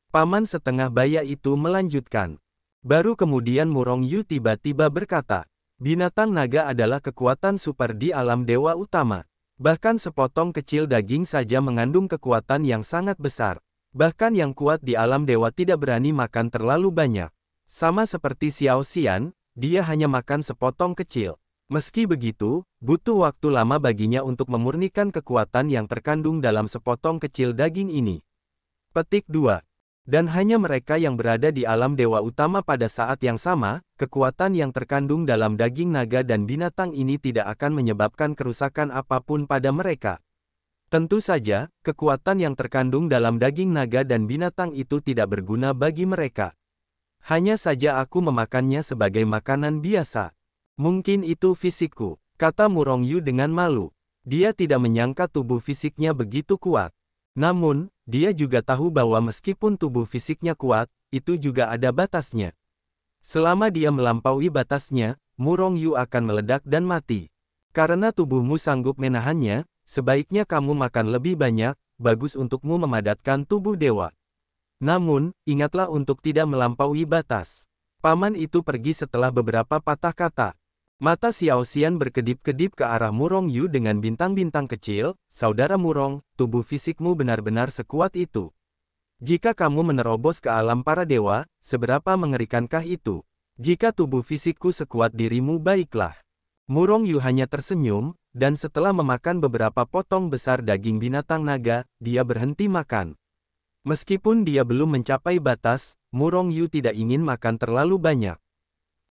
Paman setengah baya itu melanjutkan. Baru kemudian Murongyu tiba-tiba berkata, binatang naga adalah kekuatan super di alam dewa utama. Bahkan sepotong kecil daging saja mengandung kekuatan yang sangat besar. Bahkan yang kuat di alam dewa tidak berani makan terlalu banyak. Sama seperti Xiao Xian, dia hanya makan sepotong kecil. Meski begitu, butuh waktu lama baginya untuk memurnikan kekuatan yang terkandung dalam sepotong kecil daging ini. Petik 2. Dan hanya mereka yang berada di alam dewa utama pada saat yang sama, kekuatan yang terkandung dalam daging naga dan binatang ini tidak akan menyebabkan kerusakan apapun pada mereka. Tentu saja, kekuatan yang terkandung dalam daging naga dan binatang itu tidak berguna bagi mereka. Hanya saja aku memakannya sebagai makanan biasa. Mungkin itu fisikku, kata Murong Yu dengan malu. Dia tidak menyangka tubuh fisiknya begitu kuat. Namun, dia juga tahu bahwa meskipun tubuh fisiknya kuat, itu juga ada batasnya. Selama dia melampaui batasnya, Murong Yu akan meledak dan mati. Karena tubuhmu sanggup menahannya, sebaiknya kamu makan lebih banyak, bagus untukmu memadatkan tubuh dewa. Namun, ingatlah untuk tidak melampaui batas. Paman itu pergi setelah beberapa patah kata. Mata Xiao Xian berkedip-kedip ke arah Murong Yu dengan bintang-bintang kecil. Saudara Murong, tubuh fisikmu benar-benar sekuat itu. Jika kamu menerobos ke alam para dewa, seberapa mengerikankah itu? Jika tubuh fisikku sekuat dirimu baiklah. Murong Yu hanya tersenyum, dan setelah memakan beberapa potong besar daging binatang naga, dia berhenti makan. Meskipun dia belum mencapai batas, Murong Yu tidak ingin makan terlalu banyak.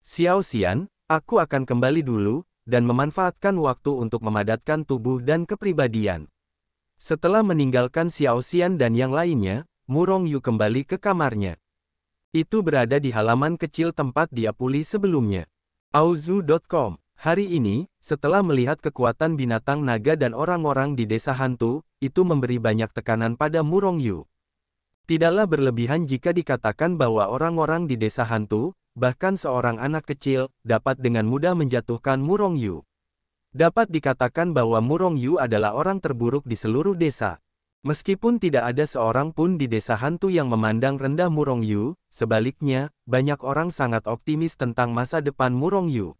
Xiao Xian, aku akan kembali dulu, dan memanfaatkan waktu untuk memadatkan tubuh dan kepribadian. Setelah meninggalkan Xiao Xian dan yang lainnya, Murong Yu kembali ke kamarnya. Itu berada di halaman kecil tempat dia pulih sebelumnya. Auzu.com. Hari ini, setelah melihat kekuatan binatang naga dan orang-orang di desa hantu, itu memberi banyak tekanan pada Murong Yu. Tidaklah berlebihan jika dikatakan bahwa orang-orang di desa hantu, bahkan seorang anak kecil, dapat dengan mudah menjatuhkan Murong Yu. Dapat dikatakan bahwa Murong Yu adalah orang terburuk di seluruh desa. Meskipun tidak ada seorang pun di desa hantu yang memandang rendah Murong Yu, sebaliknya, banyak orang sangat optimis tentang masa depan Murong Yu.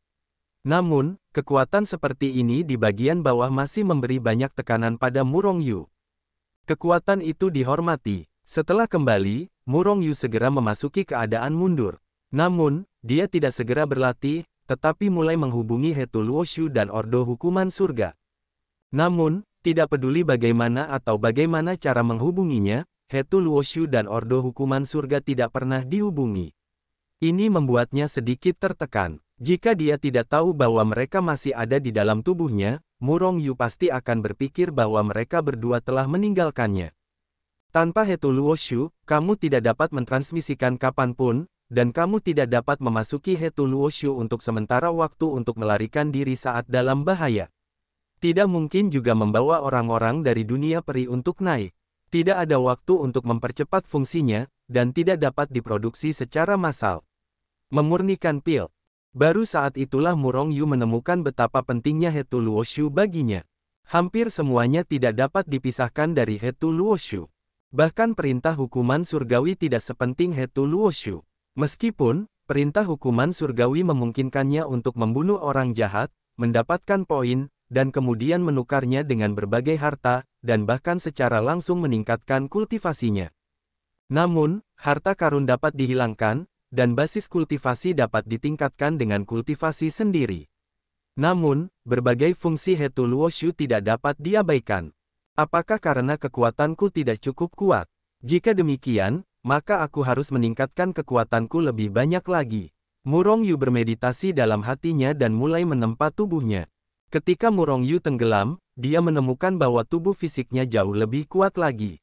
Namun, kekuatan seperti ini di bagian bawah masih memberi banyak tekanan pada Murong Yu. Kekuatan itu dihormati. Setelah kembali, Murong Yu segera memasuki keadaan mundur. Namun, dia tidak segera berlatih, tetapi mulai menghubungi Hetu Luoshu dan Ordo Hukuman Surga. Namun, tidak peduli bagaimana cara menghubunginya, Hetu Luoshu dan Ordo Hukuman Surga tidak pernah dihubungi. Ini membuatnya sedikit tertekan. Jika dia tidak tahu bahwa mereka masih ada di dalam tubuhnya, Murong Yu pasti akan berpikir bahwa mereka berdua telah meninggalkannya. Tanpa Hetu Luoshu, kamu tidak dapat mentransmisikan kapanpun, dan kamu tidak dapat memasuki Hetu Luoshu untuk sementara waktu untuk melarikan diri saat dalam bahaya. Tidak mungkin juga membawa orang-orang dari dunia peri untuk naik. Tidak ada waktu untuk mempercepat fungsinya, dan tidak dapat diproduksi secara massal. Memurnikan pil. Baru saat itulah Murong Yu menemukan betapa pentingnya Hetu Luoshu baginya. Hampir semuanya tidak dapat dipisahkan dari Hetu Luoshu. Bahkan perintah hukuman surgawi tidak sepenting Hetu Luoshu. Meskipun, perintah hukuman surgawi memungkinkannya untuk membunuh orang jahat, mendapatkan poin, dan kemudian menukarnya dengan berbagai harta, dan bahkan secara langsung meningkatkan kultivasinya. Namun, harta karun dapat dihilangkan, dan basis kultivasi dapat ditingkatkan dengan kultivasi sendiri. Namun, berbagai fungsi Hetu Luoshu tidak dapat diabaikan. Apakah karena kekuatanku tidak cukup kuat? Jika demikian, maka aku harus meningkatkan kekuatanku lebih banyak lagi. Murong Yu bermeditasi dalam hatinya dan mulai menempa tubuhnya. Ketika Murong Yu tenggelam, dia menemukan bahwa tubuh fisiknya jauh lebih kuat lagi.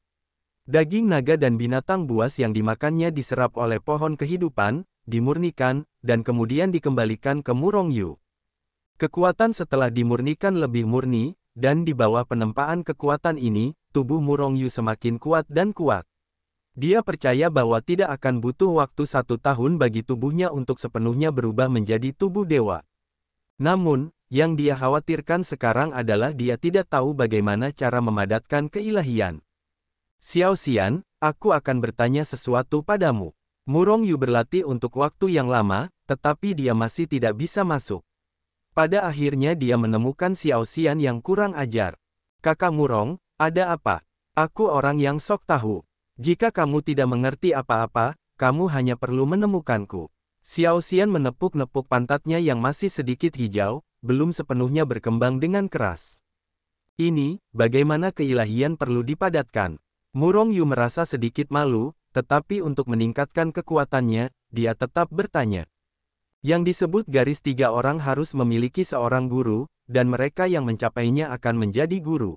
Daging naga dan binatang buas yang dimakannya diserap oleh pohon kehidupan, dimurnikan, dan kemudian dikembalikan ke Murong Yu. Kekuatan setelah dimurnikan lebih murni, dan di bawah penempaan kekuatan ini, tubuh Murong Yu semakin kuat dan kuat. Dia percaya bahwa tidak akan butuh waktu 1 tahun bagi tubuhnya untuk sepenuhnya berubah menjadi tubuh dewa. Namun, yang dia khawatirkan sekarang adalah dia tidak tahu bagaimana cara memadatkan keilahian. Xiao Xian, aku akan bertanya sesuatu padamu. Murong Yu berlatih untuk waktu yang lama, tetapi dia masih tidak bisa masuk. Pada akhirnya dia menemukan Xiao Xian yang kurang ajar. Kakak Murong, ada apa? Aku orang yang sok tahu. Jika kamu tidak mengerti apa-apa, kamu hanya perlu menemukanku. Xiao Xian menepuk-nepuk pantatnya yang masih sedikit hijau, belum sepenuhnya berkembang dengan keras. Ini, bagaimana keilahian perlu dipadatkan. Murong Yu merasa sedikit malu, tetapi untuk meningkatkan kekuatannya, dia tetap bertanya. Yang disebut garis 3 orang harus memiliki seorang guru, dan mereka yang mencapainya akan menjadi guru.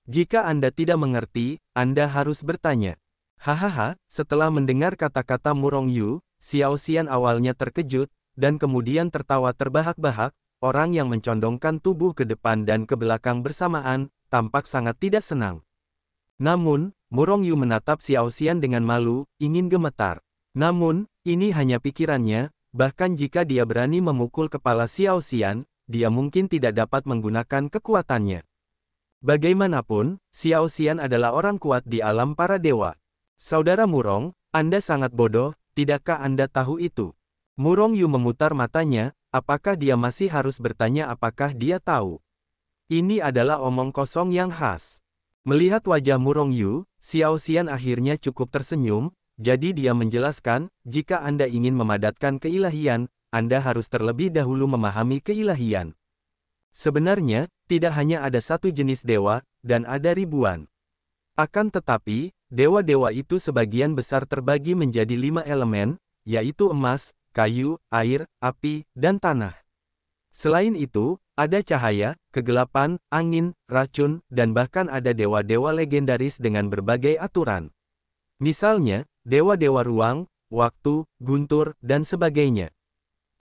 Jika Anda tidak mengerti, Anda harus bertanya. Hahaha, setelah mendengar kata-kata Murong Yu, Xiao Xian awalnya terkejut, dan kemudian tertawa terbahak-bahak. Orang yang mencondongkan tubuh ke depan dan ke belakang bersamaan, tampak sangat tidak senang. Namun, Murong Yu menatap Xiao Xian dengan malu, ingin gemetar. Namun, ini hanya pikirannya, bahkan jika dia berani memukul kepala Xiao Xian, dia mungkin tidak dapat menggunakan kekuatannya. Bagaimanapun, Xiao Xian adalah orang kuat di alam para dewa. Saudara Murong, Anda sangat bodoh, tidakkah Anda tahu itu? Murong Yu memutar matanya, apakah dia masih harus bertanya apakah dia tahu? Ini adalah omong kosong yang khas. Melihat wajah Murong Yu, Xiao Xian akhirnya cukup tersenyum, jadi dia menjelaskan, jika Anda ingin memadatkan keilahian, Anda harus terlebih dahulu memahami keilahian. Sebenarnya, tidak hanya ada satu jenis dewa, dan ada ribuan. Akan tetapi, dewa-dewa itu sebagian besar terbagi menjadi 5 elemen, yaitu emas, kayu, air, api, dan tanah. Selain itu, ada cahaya, kegelapan, angin, racun, dan bahkan ada dewa-dewa legendaris dengan berbagai aturan. Misalnya, dewa-dewa ruang, waktu, guntur, dan sebagainya.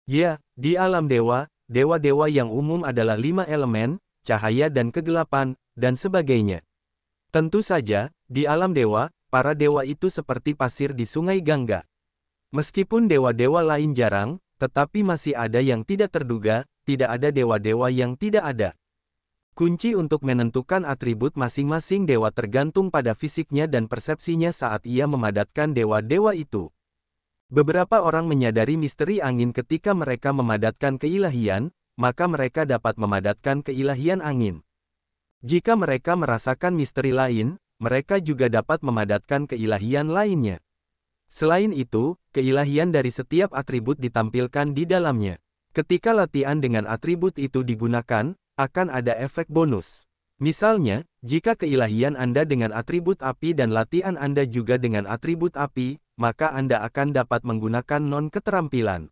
Ya, di alam dewa, dewa-dewa yang umum adalah 5 elemen, cahaya dan kegelapan, dan sebagainya. Tentu saja, di alam dewa, para dewa itu seperti pasir di sungai Gangga. Meskipun dewa-dewa lain jarang, tetapi masih ada yang tidak terduga, tidak ada dewa-dewa yang tidak ada. Kunci untuk menentukan atribut masing-masing dewa tergantung pada fisiknya dan persepsinya saat ia memadatkan dewa-dewa itu. Beberapa orang menyadari misteri angin ketika mereka memadatkan keilahian, maka mereka dapat memadatkan keilahian angin. Jika mereka merasakan misteri lain, mereka juga dapat memadatkan keilahian lainnya. Selain itu, keilahian dari setiap atribut ditampilkan di dalamnya. Ketika latihan dengan atribut itu digunakan, akan ada efek bonus. Misalnya, jika keilahian Anda dengan atribut api dan latihan Anda juga dengan atribut api, maka Anda akan dapat menggunakan non-keterampilan.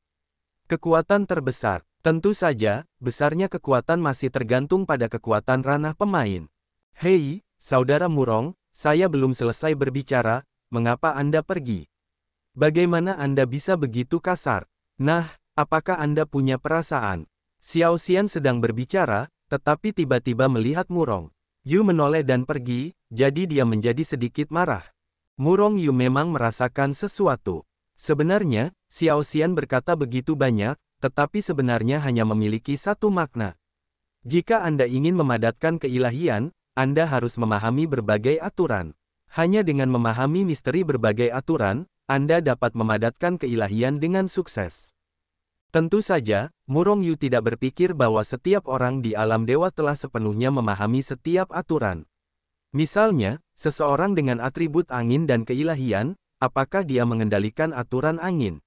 Kekuatan terbesar. Tentu saja, besarnya kekuatan masih tergantung pada kekuatan ranah pemain. Hei, Saudara Murong, saya belum selesai berbicara, mengapa Anda pergi? Bagaimana Anda bisa begitu kasar? Nah, apakah Anda punya perasaan? Xiao Xian sedang berbicara, tetapi tiba-tiba melihat Murong Yu menoleh dan pergi, jadi dia menjadi sedikit marah. Murong Yu memang merasakan sesuatu. Sebenarnya, Xiao Xian berkata begitu banyak, tetapi sebenarnya hanya memiliki satu makna. Jika Anda ingin memadatkan keilahian, Anda harus memahami berbagai aturan. Hanya dengan memahami misteri berbagai aturan, Anda dapat memadatkan keilahian dengan sukses. Tentu saja, Murong Yu tidak berpikir bahwa setiap orang di alam dewa telah sepenuhnya memahami setiap aturan. Misalnya, seseorang dengan atribut angin dan keilahian, apakah dia mengendalikan aturan angin?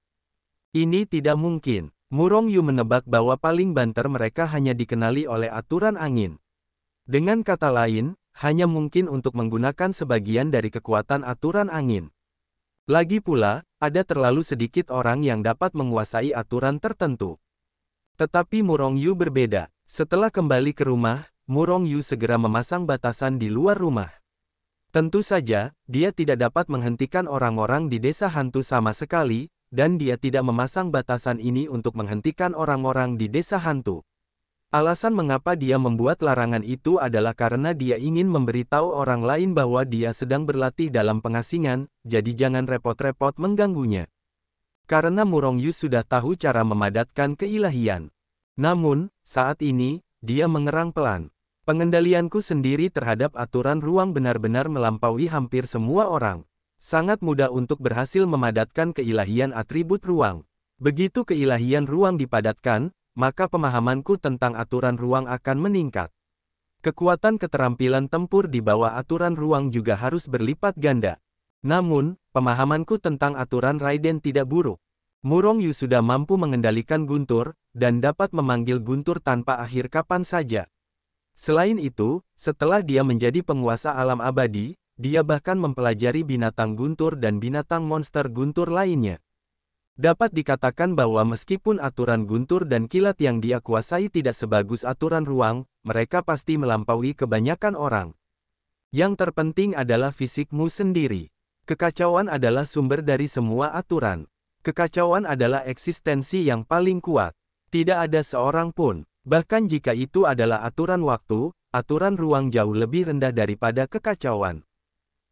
Ini tidak mungkin. Murong Yu menebak bahwa paling banter mereka hanya dikenali oleh aturan angin. Dengan kata lain, hanya mungkin untuk menggunakan sebagian dari kekuatan aturan angin. Lagi pula, ada terlalu sedikit orang yang dapat menguasai aturan tertentu. Tetapi Murong Yu berbeda. Setelah kembali ke rumah, Murong Yu segera memasang batasan di luar rumah. Tentu saja, dia tidak dapat menghentikan orang-orang di desa hantu sama sekali, dan dia tidak memasang batasan ini untuk menghentikan orang-orang di desa hantu. Alasan mengapa dia membuat larangan itu adalah karena dia ingin memberitahu orang lain bahwa dia sedang berlatih dalam pengasingan, jadi jangan repot-repot mengganggunya. Karena Murong Yu sudah tahu cara memadatkan keilahian. Namun, saat ini, dia mengerang pelan. Pengendalianku sendiri terhadap aturan ruang benar-benar melampaui hampir semua orang. Sangat mudah untuk berhasil memadatkan keilahian atribut ruang. Begitu keilahian ruang dipadatkan, maka pemahamanku tentang aturan ruang akan meningkat. Kekuatan keterampilan tempur di bawah aturan ruang juga harus berlipat ganda. Namun, pemahamanku tentang aturan Raiden tidak buruk. Murong Yu sudah mampu mengendalikan guntur, dan dapat memanggil guntur tanpa akhir kapan saja. Selain itu, setelah dia menjadi penguasa alam abadi, dia bahkan mempelajari binatang guntur dan binatang monster guntur lainnya. Dapat dikatakan bahwa meskipun aturan guntur dan kilat yang dia kuasai tidak sebagus aturan ruang, mereka pasti melampaui kebanyakan orang. Yang terpenting adalah fisikmu sendiri. Kekacauan adalah sumber dari semua aturan. Kekacauan adalah eksistensi yang paling kuat. Tidak ada seorang pun, bahkan jika itu adalah aturan waktu, aturan ruang jauh lebih rendah daripada kekacauan.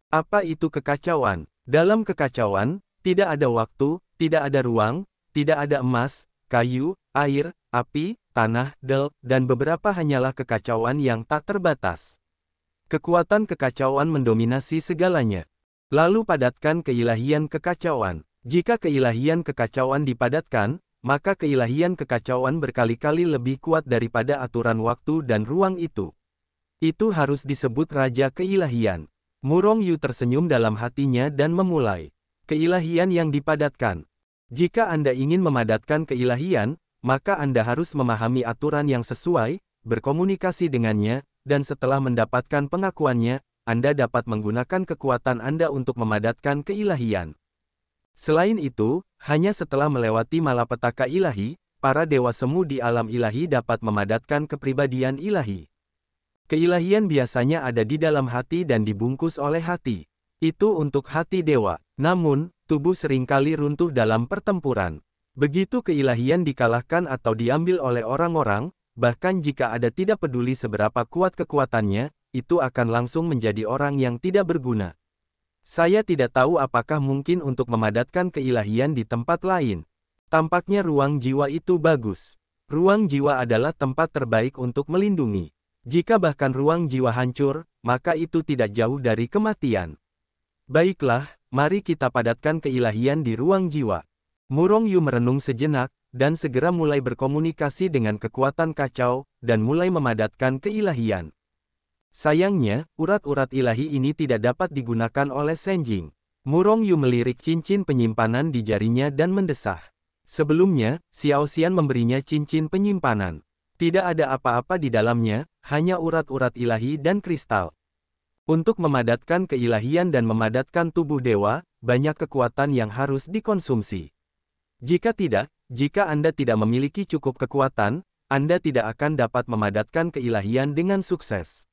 Apa itu kekacauan? Dalam kekacauan, tidak ada waktu, tidak ada ruang, tidak ada emas, kayu, air, api, tanah, dan beberapa hanyalah kekacauan yang tak terbatas. Kekuatan kekacauan mendominasi segalanya. Lalu padatkan keilahian kekacauan. Jika keilahian kekacauan dipadatkan, maka keilahian kekacauan berkali-kali lebih kuat daripada aturan waktu dan ruang itu. Itu harus disebut Raja Keilahian. Murong Yu tersenyum dalam hatinya dan memulai. Keilahian yang dipadatkan. Jika Anda ingin memadatkan keilahian, maka Anda harus memahami aturan yang sesuai, berkomunikasi dengannya, dan setelah mendapatkan pengakuannya, Anda dapat menggunakan kekuatan Anda untuk memadatkan keilahian. Selain itu, hanya setelah melewati malapetaka ilahi, para dewa semu di alam ilahi dapat memadatkan kepribadian ilahi. Keilahian biasanya ada di dalam hati dan dibungkus oleh hati. Itu untuk hati dewa, namun, tubuh seringkali runtuh dalam pertempuran. Begitu keilahian dikalahkan atau diambil oleh orang-orang, bahkan jika ada tidak peduli seberapa kuat kekuatannya, itu akan langsung menjadi orang yang tidak berguna. Saya tidak tahu apakah mungkin untuk memadatkan keilahian di tempat lain. Tampaknya ruang jiwa itu bagus. Ruang jiwa adalah tempat terbaik untuk melindungi. Jika bahkan ruang jiwa hancur, maka itu tidak jauh dari kematian. Baiklah, mari kita padatkan keilahian di ruang jiwa. Murong Yu merenung sejenak, dan segera mulai berkomunikasi dengan kekuatan kacau, dan mulai memadatkan keilahian. Sayangnya, urat-urat ilahi ini tidak dapat digunakan oleh Senjing. Murong Yu melirik cincin penyimpanan di jarinya dan mendesah. Sebelumnya, Xiao Xian memberinya cincin penyimpanan. Tidak ada apa-apa di dalamnya, hanya urat-urat ilahi dan kristal. Untuk memadatkan keilahian dan memadatkan tubuh dewa, banyak kekuatan yang harus dikonsumsi. Jika tidak, jika Anda tidak memiliki cukup kekuatan, Anda tidak akan dapat memadatkan keilahian dengan sukses.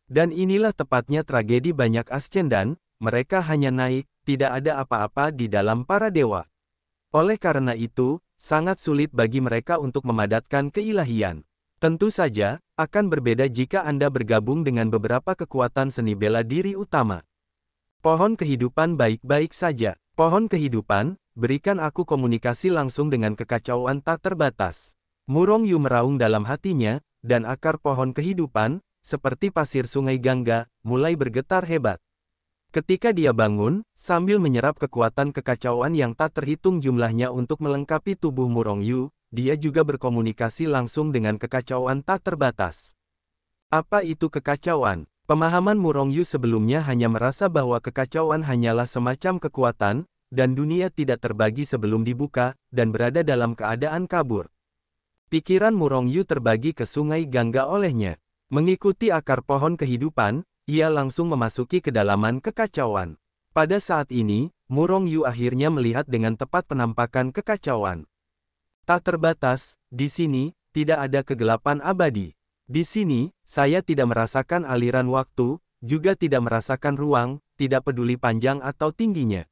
Dan inilah tepatnya tragedi banyak Ascendan, mereka hanya naik, tidak ada apa-apa di dalam para dewa. Oleh karena itu, sangat sulit bagi mereka untuk memadatkan keilahian. Tentu saja, akan berbeda jika Anda bergabung dengan beberapa kekuatan seni bela diri utama. Pohon kehidupan baik-baik saja. Pohon kehidupan, berikan aku komunikasi langsung dengan kekacauan tak terbatas. Murong Yu meraung dalam hatinya, dan akar pohon kehidupan, seperti pasir sungai Gangga, mulai bergetar hebat. Ketika dia bangun, sambil menyerap kekuatan kekacauan yang tak terhitung jumlahnya untuk melengkapi tubuh Murong Yu, dia juga berkomunikasi langsung dengan kekacauan tak terbatas. Apa itu kekacauan? Pemahaman Murong Yu sebelumnya hanya merasa bahwa kekacauan hanyalah semacam kekuatan, dan dunia tidak terbagi sebelum dibuka, dan berada dalam keadaan kabur. Pikiran Murong Yu terbagi ke sungai Gangga olehnya. Mengikuti akar pohon kehidupan, ia langsung memasuki kedalaman kekacauan. Pada saat ini, Murong Yu akhirnya melihat dengan tepat penampakan kekacauan. Tak terbatas, di sini, tidak ada kegelapan abadi. Di sini, saya tidak merasakan aliran waktu, juga tidak merasakan ruang, tidak peduli panjang atau tingginya.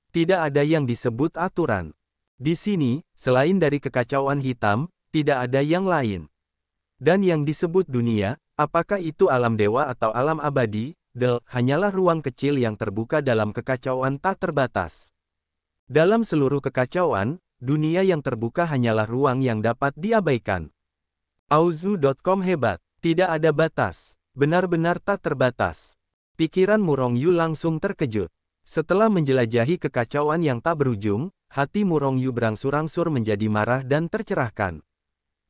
Tidak ada yang disebut aturan. Di sini, selain dari kekacauan hitam, tidak ada yang lain. Dan yang disebut dunia, apakah itu alam dewa atau alam abadi, hanyalah ruang kecil yang terbuka dalam kekacauan tak terbatas. Dalam seluruh kekacauan, dunia yang terbuka hanyalah ruang yang dapat diabaikan. Auzu.com hebat, tidak ada batas, benar-benar tak terbatas. Pikiran Murong Yu langsung terkejut. Setelah menjelajahi kekacauan yang tak berujung, hati Murong Yu berangsur-angsur menjadi marah dan tercerahkan.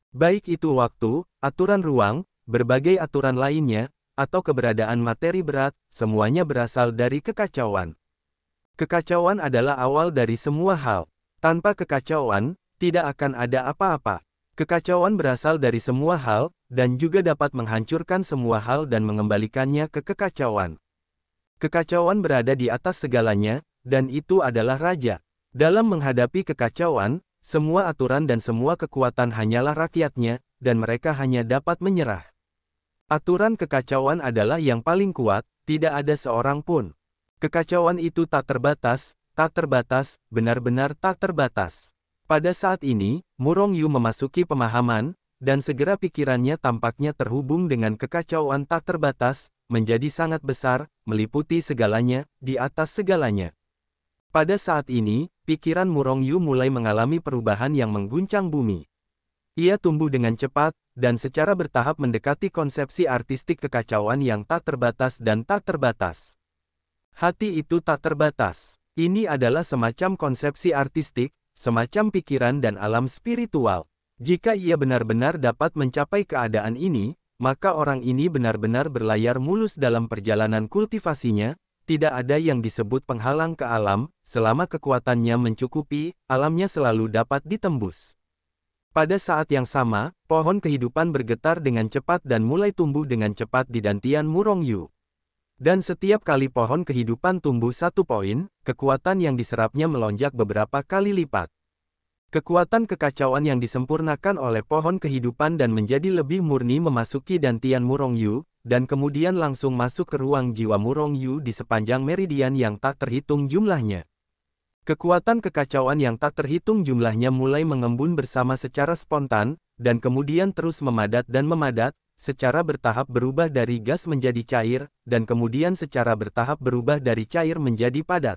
Baik itu waktu, aturan ruang, berbagai aturan lainnya, atau keberadaan materi berat, semuanya berasal dari kekacauan. Kekacauan adalah awal dari semua hal. Tanpa kekacauan, tidak akan ada apa-apa. Kekacauan berasal dari semua hal, dan juga dapat menghancurkan semua hal dan mengembalikannya ke kekacauan. Kekacauan berada di atas segalanya, dan itu adalah raja. Dalam menghadapi kekacauan, semua aturan dan semua kekuatan hanyalah rakyatnya, dan mereka hanya dapat menyerah. Aturan kekacauan adalah yang paling kuat, tidak ada seorang pun. Kekacauan itu tak terbatas, benar-benar tak terbatas. Pada saat ini, Murong Yu memasuki pemahaman, dan segera pikirannya tampaknya terhubung dengan kekacauan tak terbatas, menjadi sangat besar, meliputi segalanya, di atas segalanya. Pada saat ini, pikiran Murong Yu mulai mengalami perubahan yang mengguncang bumi. Ia tumbuh dengan cepat, dan secara bertahap mendekati konsepsi artistik kekacauan yang tak terbatas dan tak terbatas. Hati itu tak terbatas. Ini adalah semacam konsepsi artistik, semacam pikiran dan alam spiritual. Jika ia benar-benar dapat mencapai keadaan ini, maka orang ini benar-benar berlayar mulus dalam perjalanan kultivasinya, tidak ada yang disebut penghalang ke alam, selama kekuatannya mencukupi, alamnya selalu dapat ditembus. Pada saat yang sama, pohon kehidupan bergetar dengan cepat dan mulai tumbuh dengan cepat di dantian Murong Yu. Dan setiap kali pohon kehidupan tumbuh 1 poin, kekuatan yang diserapnya melonjak beberapa kali lipat. Kekuatan kekacauan yang disempurnakan oleh pohon kehidupan dan menjadi lebih murni memasuki dantian Murong Yu, dan kemudian langsung masuk ke ruang jiwa Murong Yu di sepanjang meridian yang tak terhitung jumlahnya. Kekuatan kekacauan yang tak terhitung jumlahnya mulai mengembun bersama secara spontan, dan kemudian terus memadat dan memadat, secara bertahap berubah dari gas menjadi cair, dan kemudian secara bertahap berubah dari cair menjadi padat.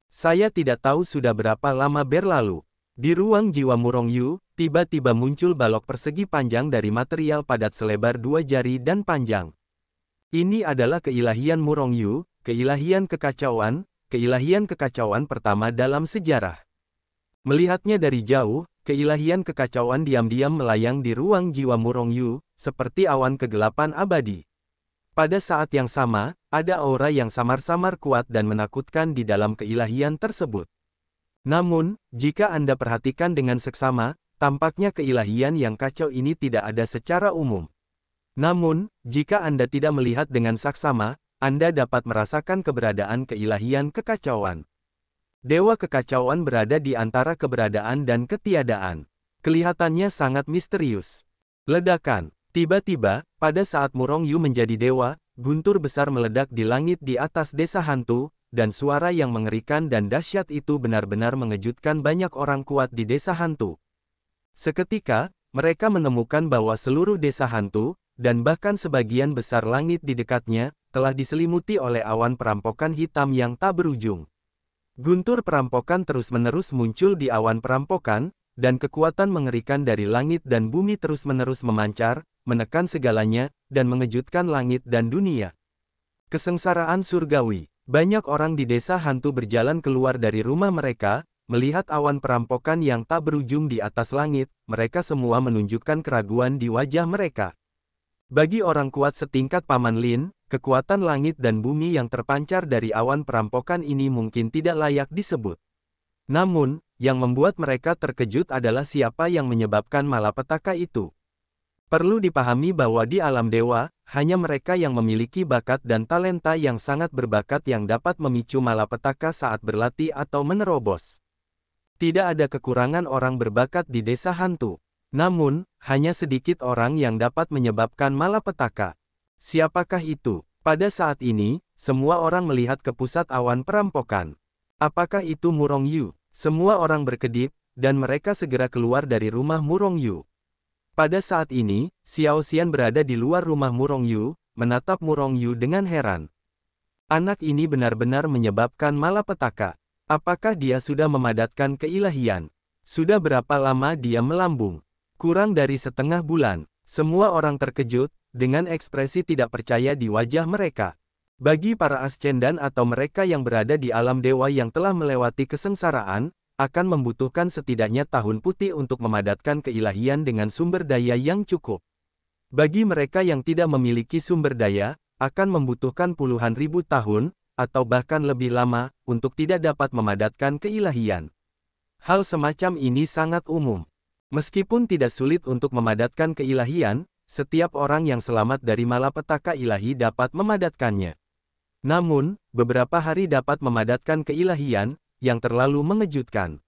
Saya tidak tahu sudah berapa lama berlalu. Di ruang jiwa Murong Yu, tiba-tiba muncul balok persegi panjang dari material padat selebar 2 jari dan panjang. Ini adalah keilahian Murong Yu, keilahian kekacauan pertama dalam sejarah. Melihatnya dari jauh, keilahian kekacauan diam-diam melayang di ruang jiwa Murong Yu, seperti awan kegelapan abadi. Pada saat yang sama, ada aura yang samar-samar kuat dan menakutkan di dalam keilahian tersebut. Namun, jika Anda perhatikan dengan seksama, tampaknya keilahian yang kacau ini tidak ada secara umum. Namun, jika Anda tidak melihat dengan saksama, Anda dapat merasakan keberadaan keilahian kekacauan. Dewa kekacauan berada di antara keberadaan dan ketiadaan. Kelihatannya sangat misterius. Ledakan. Tiba-tiba, pada saat Murong Yu menjadi dewa, guntur besar meledak di langit di atas desa hantu, dan suara yang mengerikan dan dahsyat itu benar-benar mengejutkan banyak orang kuat di desa hantu. Seketika, mereka menemukan bahwa seluruh desa hantu, dan bahkan sebagian besar langit di dekatnya, telah diselimuti oleh awan perampokan hitam yang tak berujung. Guntur perampokan terus-menerus muncul di awan perampokan, dan kekuatan mengerikan dari langit dan bumi terus-menerus memancar, menekan segalanya, dan mengejutkan langit dan dunia. Kesengsaraan surgawi. Banyak orang di desa hantu berjalan keluar dari rumah mereka, melihat awan perampokan yang tak berujung di atas langit, mereka semua menunjukkan keraguan di wajah mereka. Bagi orang kuat setingkat Paman Lin, kekuatan langit dan bumi yang terpancar dari awan perampokan ini mungkin tidak layak disebut. Namun, yang membuat mereka terkejut adalah siapa yang menyebabkan malapetaka itu. Perlu dipahami bahwa di alam dewa, hanya mereka yang memiliki bakat dan talenta yang sangat berbakat yang dapat memicu malapetaka saat berlatih atau menerobos. Tidak ada kekurangan orang berbakat di desa hantu. Namun, hanya sedikit orang yang dapat menyebabkan malapetaka. Siapakah itu? Pada saat ini, semua orang melihat ke pusat awan perampokan. Apakah itu Murong Yu? Semua orang berkedip, dan mereka segera keluar dari rumah Murong Yu. Pada saat ini, Xiao Xian berada di luar rumah Murong Yu, menatap Murong Yu dengan heran. Anak ini benar-benar menyebabkan malapetaka. Apakah dia sudah memadatkan keilahian? Sudah berapa lama dia melambung? Kurang dari setengah bulan. Semua orang terkejut, dengan ekspresi tidak percaya di wajah mereka. Bagi para ascendan atau mereka yang berada di alam dewa yang telah melewati kesengsaraan, akan membutuhkan setidaknya tahun putih untuk memadatkan keilahian dengan sumber daya yang cukup. Bagi mereka yang tidak memiliki sumber daya, akan membutuhkan puluhan ribu tahun, atau bahkan lebih lama, untuk tidak dapat memadatkan keilahian. Hal semacam ini sangat umum. Meskipun tidak sulit untuk memadatkan keilahian, setiap orang yang selamat dari malapetaka ilahi dapat memadatkannya. Namun, beberapa hari dapat memadatkan keilahian, yang terlalu mengejutkan.